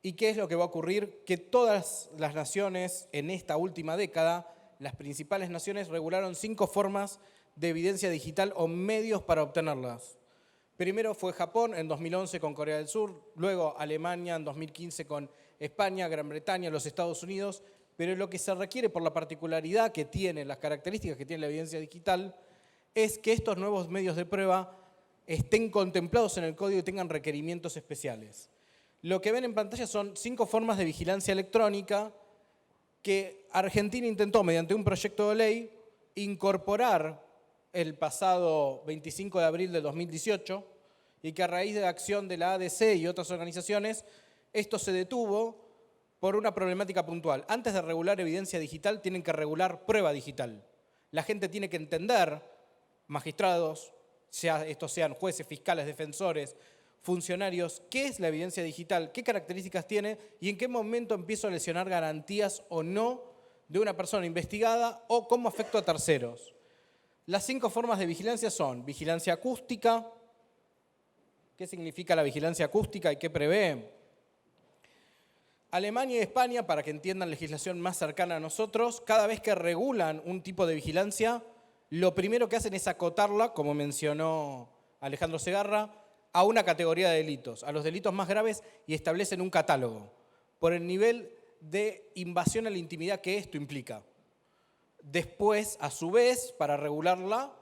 ¿Y qué es lo que va a ocurrir? Que todas las naciones en esta última década, las principales naciones regularon 5 formas de evidencia digital o medios para obtenerlas. Primero fue Japón en 2011 con Corea del Sur, luego Alemania en 2015 con España, Gran Bretaña, los Estados Unidos, pero lo que se requiere por la particularidad que tiene, las características que tiene la evidencia digital, es que estos nuevos medios de prueba estén contemplados en el código y tengan requerimientos especiales. Lo que ven en pantalla son 5 formas de vigilancia electrónica que Argentina intentó, mediante un proyecto de ley, incorporar el pasado 25 de abril de 2018 y que a raíz de la acción de la ADC y otras organizaciones, esto se detuvo por una problemática puntual. Antes de regular evidencia digital, tienen que regular prueba digital. La gente tiene que entender, magistrados, estos sean jueces, fiscales, defensores, funcionarios, qué es la evidencia digital, qué características tiene y en qué momento empiezo a lesionar garantías o no de una persona investigada o cómo afecto a terceros. Las 5 formas de vigilancia son vigilancia acústica. ¿Qué significa la vigilancia acústica y qué prevé? Alemania y España, para que entiendan legislación más cercana a nosotros, cada vez que regulan un tipo de vigilancia, lo primero que hacen es acotarla, como mencionó Alejandro Segarra, a una categoría de delitos, a los delitos más graves, y establecen un catálogo por el nivel de invasión a la intimidad que esto implica. Después, a su vez, para regularla,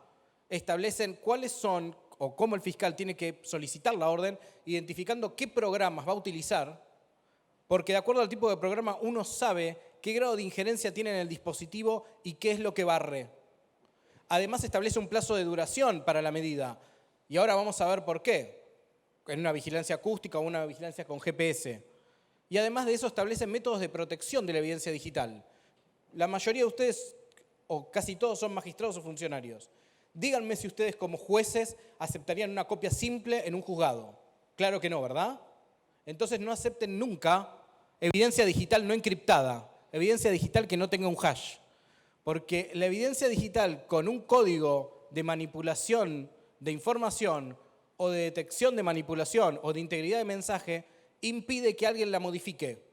establecen cuáles son o cómo el fiscal tiene que solicitar la orden, identificando qué programas va a utilizar, porque de acuerdo al tipo de programa uno sabe qué grado de injerencia tiene en el dispositivo y qué es lo que barre. Además, establece un plazo de duración para la medida. Y ahora vamos a ver por qué, en una vigilancia acústica o una vigilancia con GPS. Y además de eso establece métodos de protección de la evidencia digital. La mayoría de ustedes, o casi todos, son magistrados o funcionarios. Díganme si ustedes como jueces aceptarían una copia simple en un juzgado. Claro que no, ¿verdad? Entonces no acepten nunca evidencia digital no encriptada, evidencia digital que no tenga un hash. Porque la evidencia digital con un código de manipulación de información o de detección de manipulación o de integridad de mensaje impide que alguien la modifique.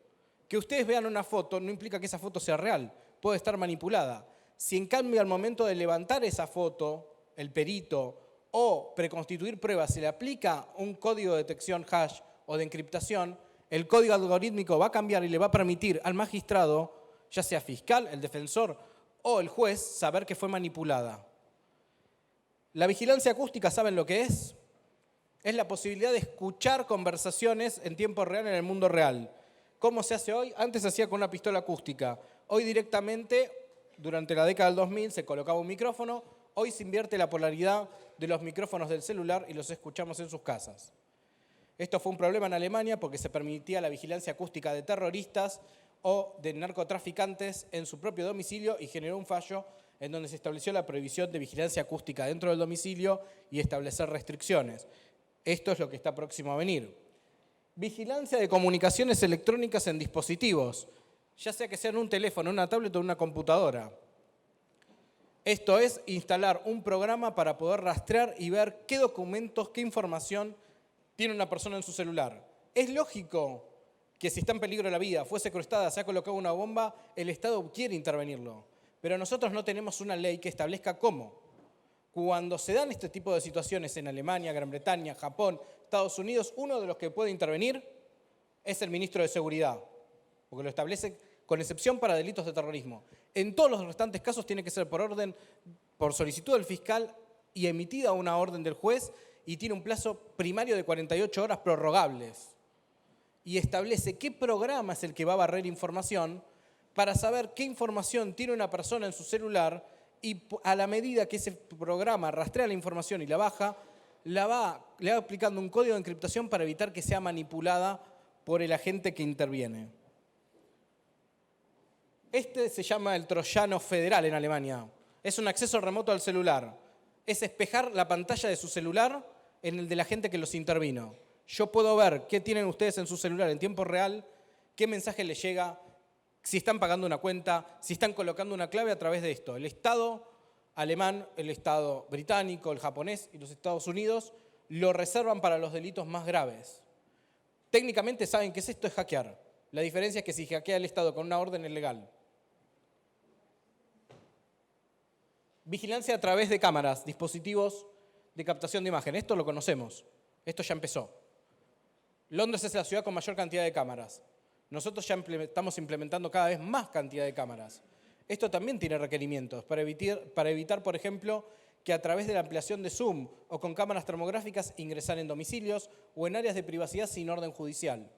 Que ustedes vean una foto no implica que esa foto sea real, puede estar manipulada. Si en cambio al momento de levantar esa foto, el perito o preconstituir pruebas se le aplica un código de detección hash o de encriptación, el código algorítmico va a cambiar y le va a permitir al magistrado, ya sea fiscal, el defensor o el juez, saber que fue manipulada. La vigilancia acústica, ¿saben lo que es? Es la posibilidad de escuchar conversaciones en tiempo real en el mundo real. ¿Cómo se hace hoy? Antes se hacía con una pistola acústica. Hoy directamente, durante la década del 2000, se colocaba un micrófono. Hoy se invierte la polaridad de los micrófonos del celular y los escuchamos en sus casas. Esto fue un problema en Alemania porque se permitía la vigilancia acústica de terroristas o de narcotraficantes en su propio domicilio y generó un fallo en donde se estableció la prohibición de vigilancia acústica dentro del domicilio y establecer restricciones. Esto es lo que está próximo a venir. Vigilancia de comunicaciones electrónicas en dispositivos, ya sea que sean un teléfono, una tablet o una computadora. Esto es instalar un programa para poder rastrear y ver qué documentos, qué información tiene una persona en su celular. Es lógico que si está en peligro la vida, fue secuestrada, se ha colocado una bomba, el Estado quiere intervenirlo. Pero nosotros no tenemos una ley que establezca cómo. Cuando se dan este tipo de situaciones en Alemania, Gran Bretaña, Japón, Estados Unidos, uno de los que puede intervenir es el ministro de Seguridad, porque lo establece con excepción para delitos de terrorismo. En todos los restantes casos tiene que ser por solicitud del fiscal y emitida una orden del juez y tiene un plazo primario de 48 horas prorrogables. y establece qué programa es el que va a barrer información para saber qué información tiene una persona en su celular y a la medida que ese programa rastrea la información y la baja, le va aplicando un código de encriptación para evitar que sea manipulada por el agente que interviene. Este se llama el troyano federal en Alemania. Es un acceso remoto al celular. Es espejar la pantalla de su celular en el de la gente que los intervino. Yo puedo ver qué tienen ustedes en su celular en tiempo real, qué mensaje les llega, si están pagando una cuenta, si están colocando una clave a través de esto. El Estado alemán, el Estado británico, el japonés y los Estados Unidos lo reservan para los delitos más graves. Técnicamente saben que esto es hackear. La diferencia es que si hackea el Estado con una orden es legal. Vigilancia a través de cámaras, dispositivos de captación de imagen. Esto lo conocemos. Esto ya empezó. Londres es la ciudad con mayor cantidad de cámaras. Nosotros ya estamos implementando cada vez más cantidad de cámaras. Esto también tiene requerimientos para evitar, por ejemplo, que a través de la ampliación de Zoom o con cámaras termográficas ingresar en domicilios o en áreas de privacidad sin orden judicial.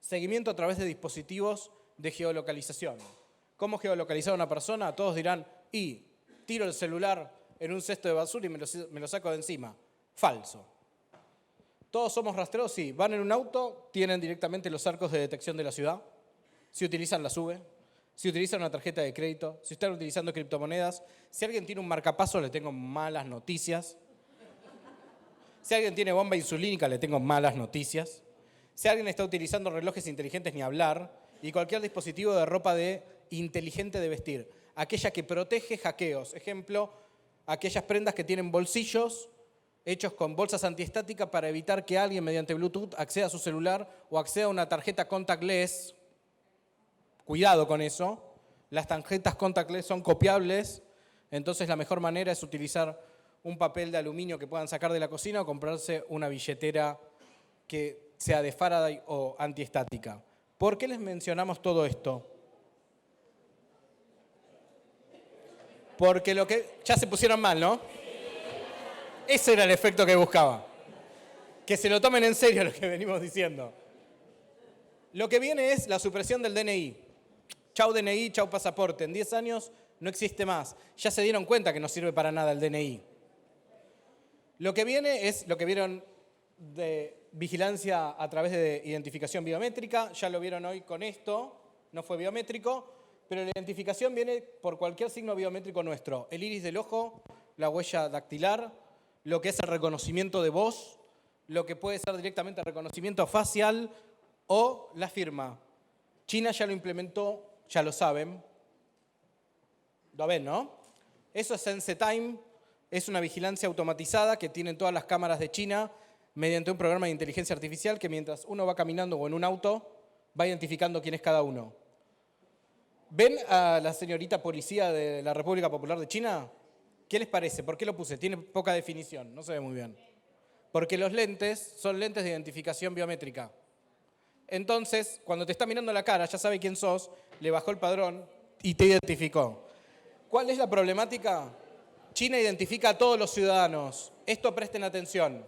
Seguimiento a través de dispositivos de geolocalización. ¿Cómo geolocalizar a una persona? Todos dirán, tiro el celular en un cesto de basura y me lo saco de encima. Falso. ¿Todos somos rastreados? Sí. Van en un auto, tienen directamente los arcos de detección de la ciudad. Si utilizan la SUBE, si utilizan una tarjeta de crédito, si están utilizando criptomonedas. Si alguien tiene un marcapaso, le tengo malas noticias. Si alguien tiene bomba insulínica, le tengo malas noticias. Si alguien está utilizando relojes inteligentes, ni hablar. Y cualquier dispositivo de ropa inteligente de vestir. Aquella que protege hackeos. Ejemplo, aquellas prendas que tienen bolsillos hechos con bolsas antiestáticas para evitar que alguien mediante Bluetooth acceda a su celular o acceda a una tarjeta contactless. Cuidado con eso. Las tarjetas contactless son copiables, entonces la mejor manera es utilizar un papel de aluminio que puedan sacar de la cocina o comprarse una billetera que sea de Faraday o antiestática. ¿Por qué les mencionamos todo esto? Porque ya se pusieron mal, ¿no? Ese era el efecto que buscaba. Que se lo tomen en serio lo que venimos diciendo. Lo que viene es la supresión del DNI. Chau DNI, chau pasaporte. En 10 años no existe más. Ya se dieron cuenta que no sirve para nada el DNI. Lo que viene es lo que vieron de vigilancia a través de identificación biométrica. Ya lo vieron hoy con esto. No fue biométrico. Pero la identificación viene por cualquier signo biométrico nuestro. El iris del ojo, la huella dactilar, lo que es el reconocimiento de voz, lo que puede ser directamente el reconocimiento facial o la firma. China ya lo implementó, ya lo saben. Lo ven, ¿no? Eso es SenseTime, es una vigilancia automatizada que tienen todas las cámaras de China mediante un programa de inteligencia artificial que mientras uno va caminando o en un auto, va identificando quién es cada uno. ¿Ven a la señorita policía de la República Popular de China? ¿Qué les parece? ¿Por qué lo puse? Tiene poca definición, no se ve muy bien. Porque los lentes son lentes de identificación biométrica. Entonces, cuando te está mirando la cara, ya sabe quién sos, le bajó el padrón y te identificó. ¿Cuál es la problemática? China identifica a todos los ciudadanos. Esto presten atención.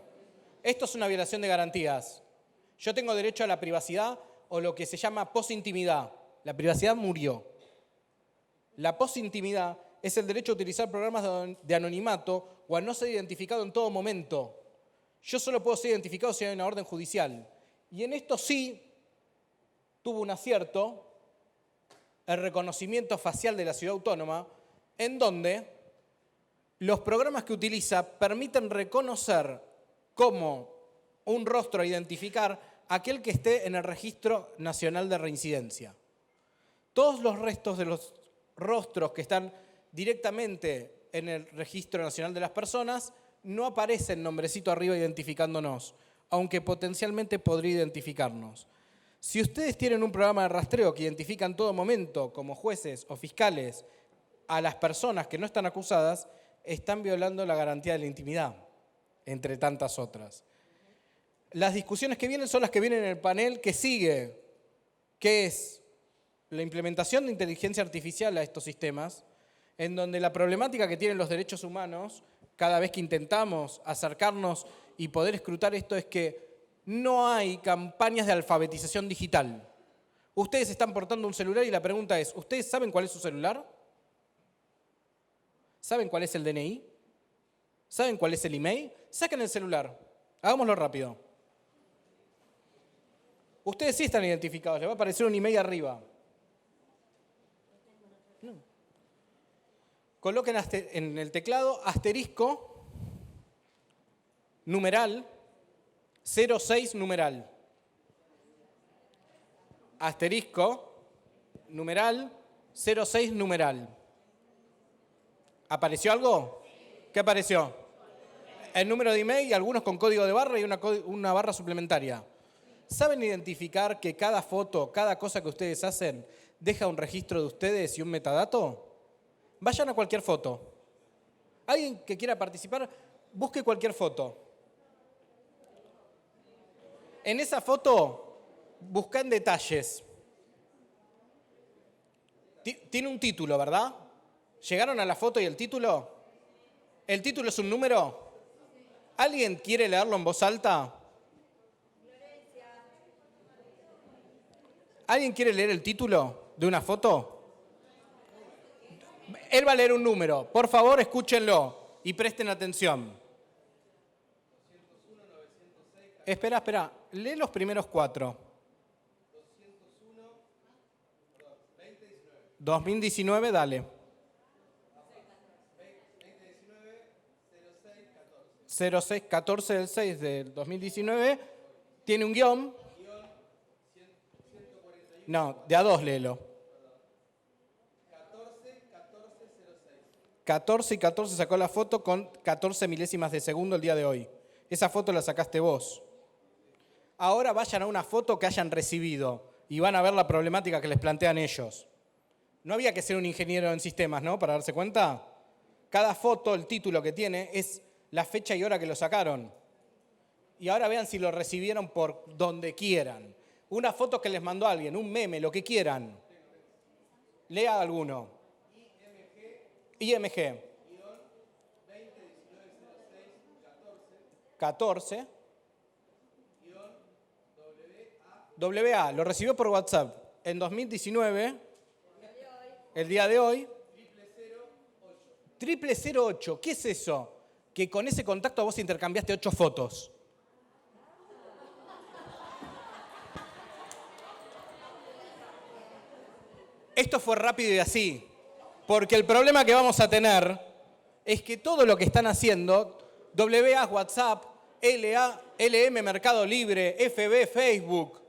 Esto es una violación de garantías. Yo tengo derecho a la privacidad o lo que se llama posintimidad. La privacidad murió. La posintimidad es el derecho a utilizar programas de anonimato o a no ser identificado en todo momento. Yo solo puedo ser identificado si hay una orden judicial. Y en esto sí tuvo un acierto el reconocimiento facial de la ciudad autónoma, en donde los programas que utiliza permiten reconocer como un rostro a identificar aquel que esté en el Registro Nacional de Reincidencia. Todos los restos de los rostros que están directamente en el Registro Nacional de las Personas no aparecen nombrecito arriba identificándonos, aunque potencialmente podría identificarnos. Si ustedes tienen un programa de rastreo que identifica en todo momento, como jueces o fiscales, a las personas que no están acusadas, están violando la garantía de la intimidad, entre tantas otras. Las discusiones que vienen son las que vienen en el panel que sigue, que es la implementación de inteligencia artificial a estos sistemas, en donde la problemática que tienen los derechos humanos, cada vez que intentamos acercarnos y poder escrutar esto es que no hay campañas de alfabetización digital. Ustedes están portando un celular y la pregunta es, ¿ustedes saben cuál es su celular? ¿Saben cuál es el DNI? ¿Saben cuál es el email? Saquen el celular. Hagámoslo rápido. Ustedes sí están identificados. Les va a aparecer un email arriba. No. Coloquen en el teclado asterisco, numeral, 06 numeral. Asterisco, numeral, 06 numeral. ¿Apareció algo? ¿Qué apareció? El número de email y algunos con código de barra y una barra suplementaria. ¿Saben identificar que cada foto, cada cosa que ustedes hacen, deja un registro de ustedes y un metadato? Vayan a cualquier foto. Alguien que quiera participar, busque cualquier foto. En esa foto, buscan detalles. Tiene un título, ¿verdad? ¿Llegaron a la foto y el título? ¿El título es un número? ¿Alguien quiere leerlo en voz alta? ¿Alguien quiere leer el título de una foto? Él va a leer un número. Por favor, escúchenlo y presten atención. Espera. Lee los primeros 4. 2019, dale. 0614 del 6 del 2019. Tiene un guión. No, de a 2 léelo. 14 y 14 sacó la foto con 14 milésimas de segundo el día de hoy. Esa foto la sacaste vos. Ahora vayan a una foto que hayan recibido y van a ver la problemática que les plantean ellos. No había que ser un ingeniero en sistemas, ¿no? Para darse cuenta. Cada foto, el título que tiene, es la fecha y hora que lo sacaron. Y ahora vean si lo recibieron por donde quieran. Una foto que les mandó alguien, un meme, lo que quieran. Lea alguno. IMG. 14. WA, lo recibió por WhatsApp en 2019, el día de hoy. 0008. ¿Qué es eso? Que con ese contacto vos intercambiaste 8 fotos. Esto fue rápido y así, porque el problema que vamos a tener es que todo lo que están haciendo, WA, WhatsApp, LA, LM, Mercado Libre, FB, Facebook,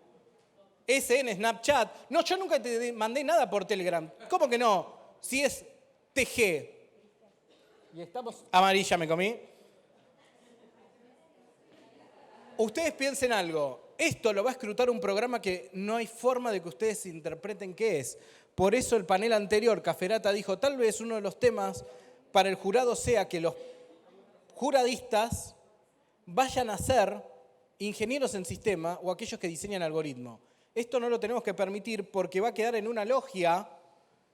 SN, Snapchat. No, yo nunca te mandé nada por Telegram. ¿Cómo que no? Si es TG. Y estamos... Amarilla me comí. Ustedes piensen algo. Esto lo va a escrutar un programa que no hay forma de que ustedes interpreten qué es. Por eso el panel anterior, Caferata, dijo, tal vez uno de los temas para el jurado sea que los juradistas vayan a ser ingenieros en sistema o aquellos que diseñan algoritmos. Esto no lo tenemos que permitir porque va a quedar en una logia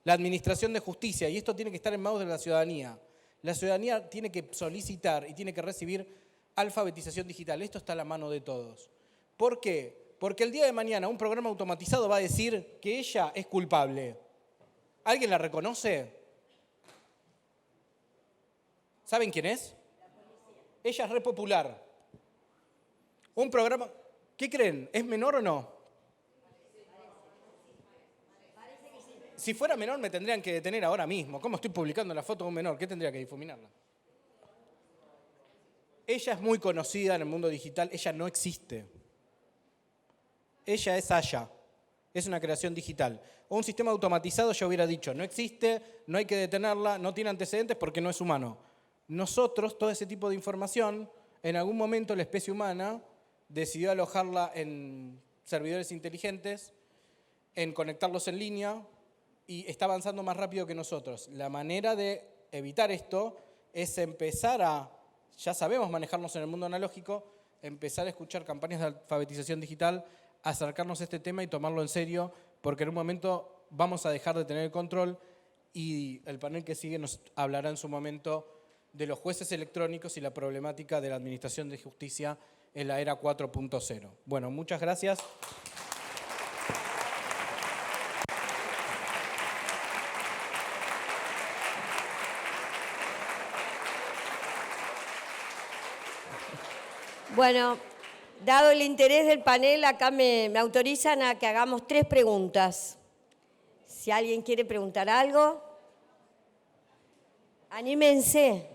la administración de justicia y esto tiene que estar en manos de la ciudadanía. La ciudadanía tiene que solicitar y tiene que recibir alfabetización digital. Esto está a la mano de todos. ¿Por qué? Porque el día de mañana un programa automatizado va a decir que ella es culpable. ¿Alguien la reconoce? ¿Saben quién es? Ella es re popular. Un programa... ¿Qué creen? ¿Es menor o no? Si fuera menor me tendrían que detener ahora mismo. ¿Cómo estoy publicando la foto de un menor? ¿Qué tendría que difuminarla? Ella es muy conocida en el mundo digital. Ella no existe. Ella es Aya. Es una creación digital. O un sistema automatizado ya hubiera dicho, no existe, no hay que detenerla, no tiene antecedentes porque no es humano. Nosotros, todo ese tipo de información, en algún momento la especie humana decidió alojarla en servidores inteligentes, en conectarlos en línea, y está avanzando más rápido que nosotros. La manera de evitar esto es empezar a, ya sabemos manejarnos en el mundo analógico, empezar a escuchar campañas de alfabetización digital, acercarnos a este tema y tomarlo en serio, porque en un momento vamos a dejar de tener el control y el panel que sigue nos hablará en su momento de los jueces electrónicos y la problemática de la administración de justicia en la era 4.0. Bueno, muchas gracias. Bueno, dado el interés del panel, acá me autorizan a que hagamos 3 preguntas. Si alguien quiere preguntar algo, anímense.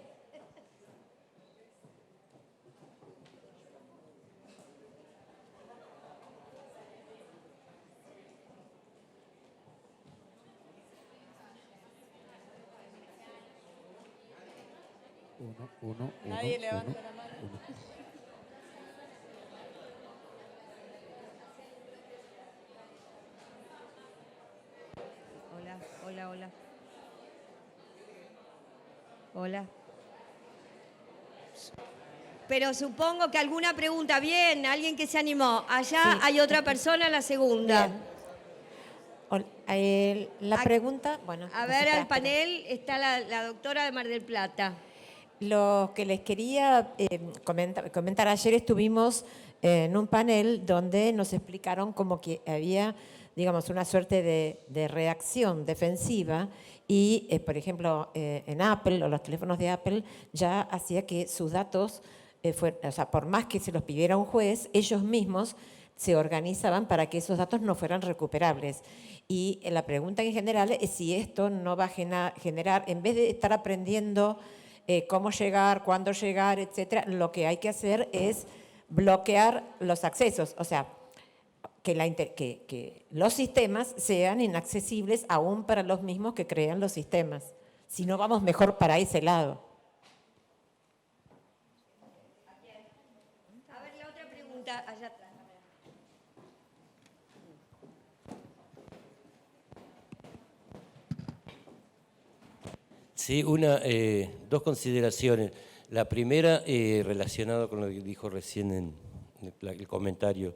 Nadie levanta la mano. Hola, hola, hola. Hola. Pero supongo que alguna pregunta. Bien, alguien que se animó. Allá Sí. hay otra persona, la segunda. Bien. La Ac- pregunta, bueno. A no ver, sé, al espera. panel está la doctora de Mar del Plata. Lo que les quería comentar, ayer estuvimos en un panel donde nos explicaron como que había, digamos, una suerte de reacción defensiva y, por ejemplo, en Apple o los teléfonos de Apple ya hacía que sus datos, o sea, por más que se los pidiera un juez, ellos mismos se organizaban para que esos datos no fueran recuperables. Y la pregunta en general es si esto no va a generar, en vez de estar aprendiendo cómo llegar, cuándo llegar, etcétera, lo que hay que hacer es bloquear los accesos, o sea, que los sistemas sean inaccesibles aún para los mismos que crean los sistemas. Si no, vamos mejor para ese lado. A ver, la otra pregunta allá atrás. Sí, dos consideraciones. La primera, relacionada con lo que dijo recién en el comentario.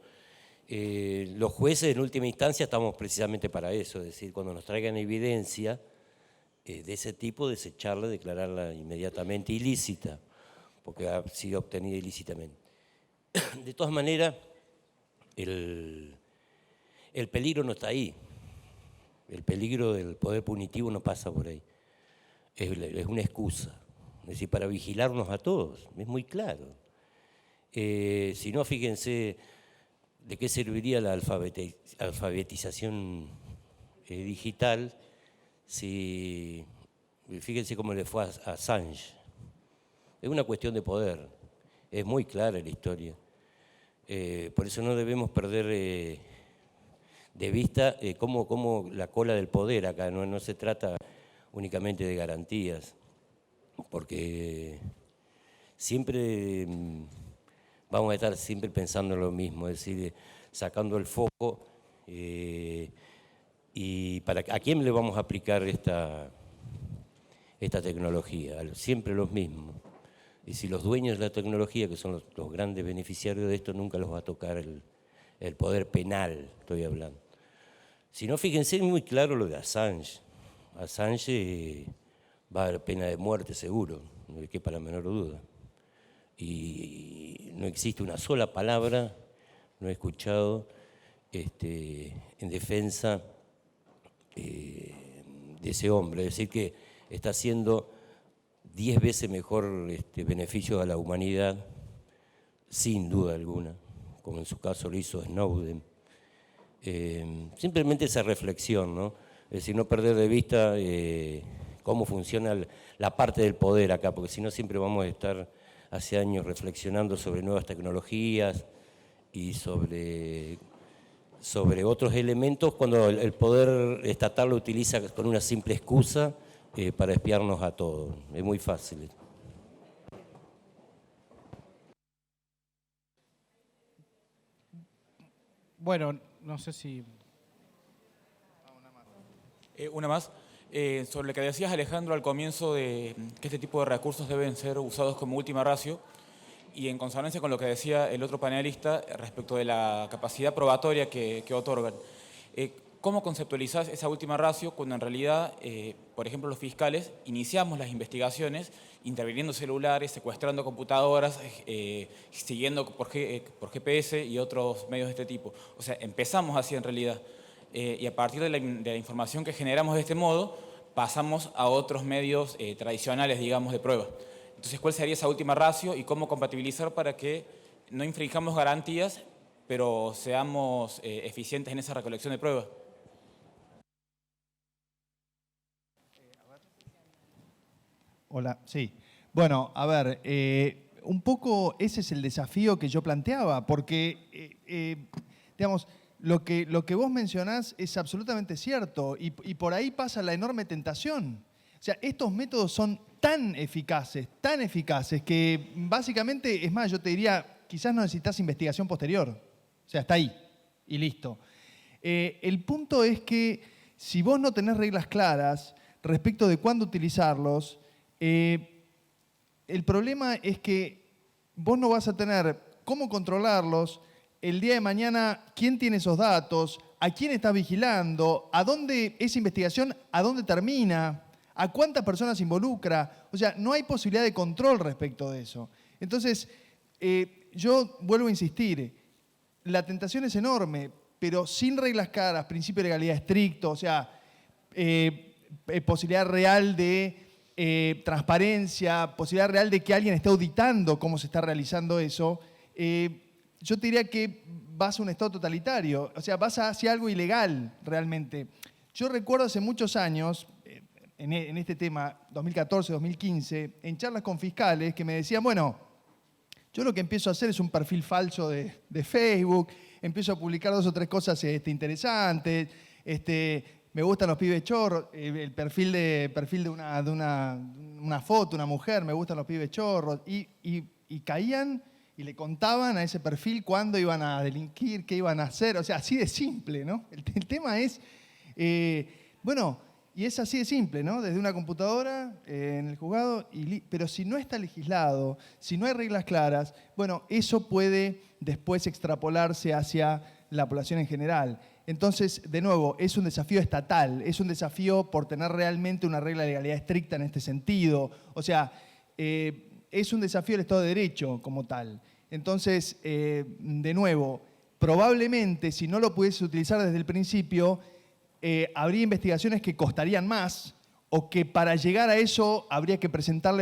Los jueces, en última instancia, estamos precisamente para eso, es decir, cuando nos traigan evidencia de ese tipo, desecharla, declararla inmediatamente ilícita, porque ha sido obtenida ilícitamente. De todas maneras, el peligro no está ahí. El peligro del poder punitivo no pasa por ahí. Es una excusa, es decir, para vigilarnos a todos, es muy claro. Si no, fíjense de qué serviría la alfabetización digital si, fíjense cómo le fue a Assange. Es una cuestión de poder, es muy clara la historia. Por eso no debemos perder de vista cómo la cola del poder acá, no se trata únicamente de garantías, porque siempre vamos a estar siempre pensando en lo mismo, es decir, sacando el foco y ¿a quién le vamos a aplicar esta tecnología? Siempre los mismos. Y si los dueños de la tecnología, que son los grandes beneficiarios de esto, nunca los va a tocar el poder penal, estoy hablando. Si no, fíjense, es muy claro lo de Assange. Assange va a haber pena de muerte seguro, no hay que para la menor duda. Y no existe una sola palabra, no he escuchado, en defensa de ese hombre. Es decir, que está haciendo 10 veces mejor beneficio a la humanidad, sin duda alguna, como en su caso lo hizo Snowden. Simplemente esa reflexión, ¿no? Es decir, no perder de vista cómo funciona la parte del poder acá, porque si no siempre vamos a estar hace años reflexionando sobre nuevas tecnologías y sobre otros elementos cuando el poder estatal lo utiliza con una simple excusa para espiarnos a todos. Es muy fácil. Bueno, no sé si... Una más. Sobre lo que decías, Alejandro, al comienzo de que este tipo de recursos deben ser usados como última ratio y en consonancia con lo que decía el otro panelista respecto de la capacidad probatoria que otorgan. ¿cómo conceptualizás esa última ratio cuando en realidad, por ejemplo, los fiscales iniciamos las investigaciones interviniendo celulares, secuestrando computadoras, siguiendo por GPS y otros medios de este tipo? O sea, empezamos así en realidad. Y a partir de la información que generamos de este modo, pasamos a otros medios tradicionales, digamos, de prueba. Entonces, ¿cuál sería esa última ratio y cómo compatibilizar para que no infringamos garantías, pero seamos eficientes en esa recolección de pruebas? Hola, sí. Bueno, a ver, un poco ese es el desafío que yo planteaba, porque, digamos, lo que vos mencionás es absolutamente cierto y por ahí pasa la enorme tentación. O sea, estos métodos son tan eficaces que básicamente, es más, yo te diría, quizás no necesitas investigación posterior. O sea, está ahí y listo. El punto es que si vos no tenés reglas claras respecto de cuándo utilizarlos, el problema es que vos no vas a tener cómo controlarlos. El día de mañana, ¿quién tiene esos datos? ¿A quién está vigilando? ¿A dónde esa investigación, a dónde termina? ¿A cuántas personas involucra? O sea, no hay posibilidad de control respecto de eso. Entonces, yo vuelvo a insistir, la tentación es enorme, pero sin reglas claras, principio de legalidad estricto, o sea, posibilidad real de transparencia, posibilidad real de que alguien esté auditando cómo se está realizando eso, yo te diría que vas a un estado totalitario, o sea, vas hacia algo ilegal realmente. Yo recuerdo hace muchos años, en este tema, 2014, 2015, en charlas con fiscales que me decían, bueno, yo lo que empiezo a hacer es un perfil falso de Facebook, empiezo a publicar 2 o 3 cosas interesantes, me gustan los pibes chorros, el perfil de una foto, una mujer, me gustan los pibes chorros, y caían y le contaban a ese perfil cuándo iban a delinquir, qué iban a hacer, o sea, así de simple, ¿no? El tema es, bueno, y es así de simple, ¿no? Desde una computadora, en el juzgado, pero si no está legislado, si no hay reglas claras, bueno, eso puede después extrapolarse hacia la población en general. Entonces, de nuevo, es un desafío estatal, es un desafío por tener realmente una regla de legalidad estricta en este sentido. O sea, es un desafío del Estado de Derecho como tal. Entonces, de nuevo, probablemente si no lo pudiese utilizar desde el principio, habría investigaciones que costarían más o que para llegar a eso habría que presentarle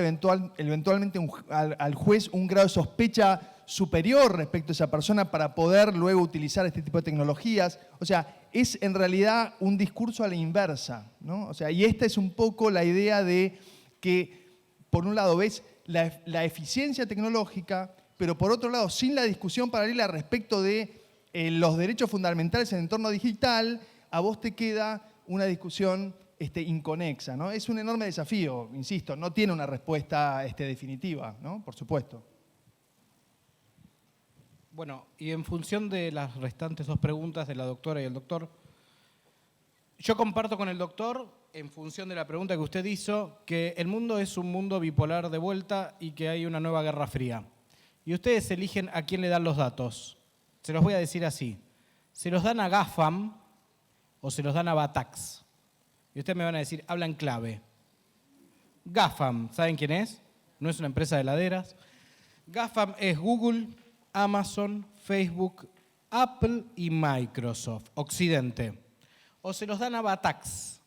eventualmente al juez un grado de sospecha superior respecto a esa persona para poder luego utilizar este tipo de tecnologías. O sea, es en realidad un discurso a la inversa, ¿no? O sea, y esta es un poco la idea de que, por un lado, ves la eficiencia tecnológica, pero por otro lado, sin la discusión paralela respecto de los derechos fundamentales en el entorno digital, a vos te queda una discusión inconexa, ¿no? Es un enorme desafío, insisto, no tiene una respuesta definitiva, ¿no? Por supuesto. Bueno, y en función de las restantes 2 preguntas de la doctora y el doctor, yo comparto con el doctor, en función de la pregunta que usted hizo, que el mundo es un mundo bipolar de vuelta y que hay una nueva guerra fría. Y ustedes eligen a quién le dan los datos. Se los voy a decir así. ¿Se los dan a GAFAM o se los dan a Batax? Y ustedes me van a decir, habla en clave. GAFAM, ¿saben quién es? No es una empresa de heladeras. GAFAM es Google, Amazon, Facebook, Apple y Microsoft, Occidente. O se los dan a Batax.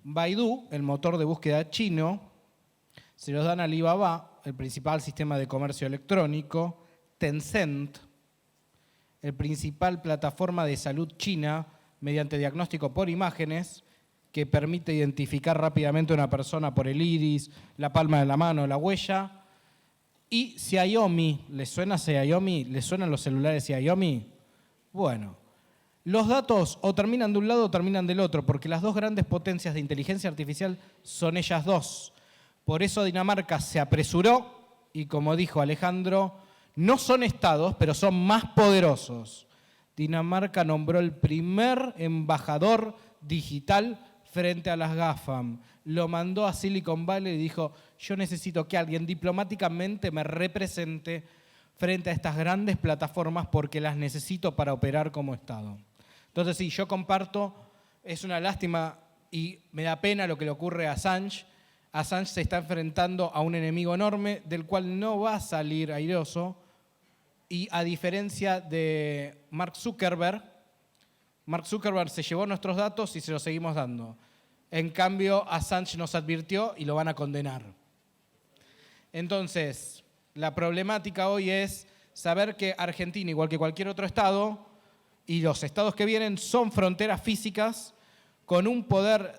Baidu, el motor de búsqueda chino. Se los dan a Alibaba, el principal sistema de comercio electrónico. Tencent, el principal plataforma de salud china mediante diagnóstico por imágenes que permite identificar rápidamente a una persona por el iris, la palma de la mano, la huella. Y Xiaomi, ¿les suena Xiaomi? ¿Les suenan los celulares Xiaomi? Bueno, los datos o terminan de un lado o terminan del otro, porque las 2 grandes potencias de inteligencia artificial son ellas 2. Por eso Dinamarca se apresuró y, como dijo Alejandro, no son estados, pero son más poderosos. Dinamarca nombró el primer embajador digital frente a las GAFAM. Lo mandó a Silicon Valley y dijo, yo necesito que alguien diplomáticamente me represente frente a estas grandes plataformas porque las necesito para operar como Estado. Entonces sí, yo comparto, es una lástima y me da pena lo que le ocurre a Assange. Assange se está enfrentando a un enemigo enorme del cual no va a salir airoso. Y a diferencia de Mark Zuckerberg se llevó nuestros datos y se los seguimos dando. En cambio, Assange nos advirtió y lo van a condenar. Entonces, la problemática hoy es saber que Argentina, igual que cualquier otro estado, y los estados que vienen son fronteras físicas con un poder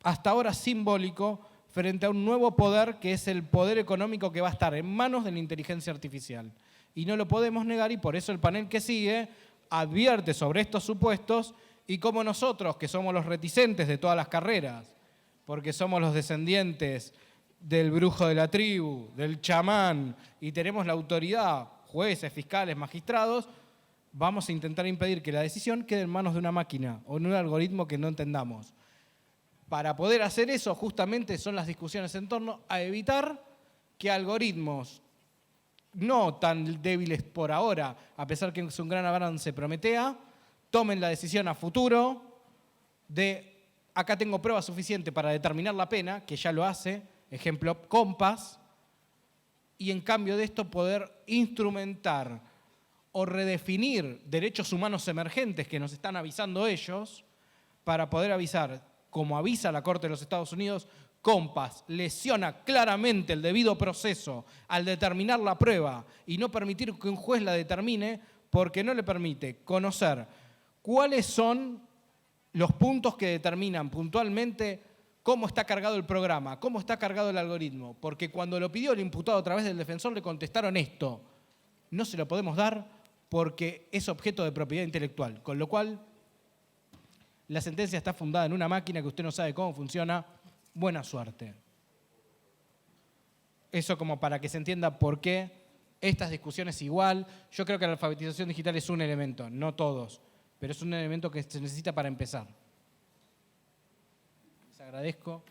hasta ahora simbólico frente a un nuevo poder que es el poder económico que va a estar en manos de la inteligencia artificial. Y no lo podemos negar y por eso el panel que sigue advierte sobre estos supuestos y cómo nosotros, que somos los reticentes de todas las carreras, porque somos los descendientes del brujo de la tribu, del chamán, y tenemos la autoridad, jueces, fiscales, magistrados, vamos a intentar impedir que la decisión quede en manos de una máquina o en un algoritmo que no entendamos. Para poder hacer eso, justamente son las discusiones en torno a evitar que algoritmos no tan débiles por ahora, a pesar que es un gran avance Prometea, tomen la decisión a futuro de acá tengo prueba suficiente para determinar la pena, que ya lo hace, ejemplo, Compass, y en cambio de esto poder instrumentar o redefinir derechos humanos emergentes que nos están avisando ellos para poder avisar, como avisa la Corte de los Estados Unidos, Compass lesiona claramente el debido proceso al determinar la prueba y no permitir que un juez la determine porque no le permite conocer cuáles son los puntos que determinan puntualmente cómo está cargado el programa, cómo está cargado el algoritmo. Porque cuando lo pidió el imputado a través del defensor le contestaron esto. No se lo podemos dar porque es objeto de propiedad intelectual. Con lo cual, la sentencia está fundada en una máquina que usted no sabe cómo funciona. Buena suerte. Eso como para que se entienda por qué estas discusiones igual. Yo creo que la alfabetización digital es un elemento, no todos, pero es un elemento que se necesita para empezar. Les agradezco.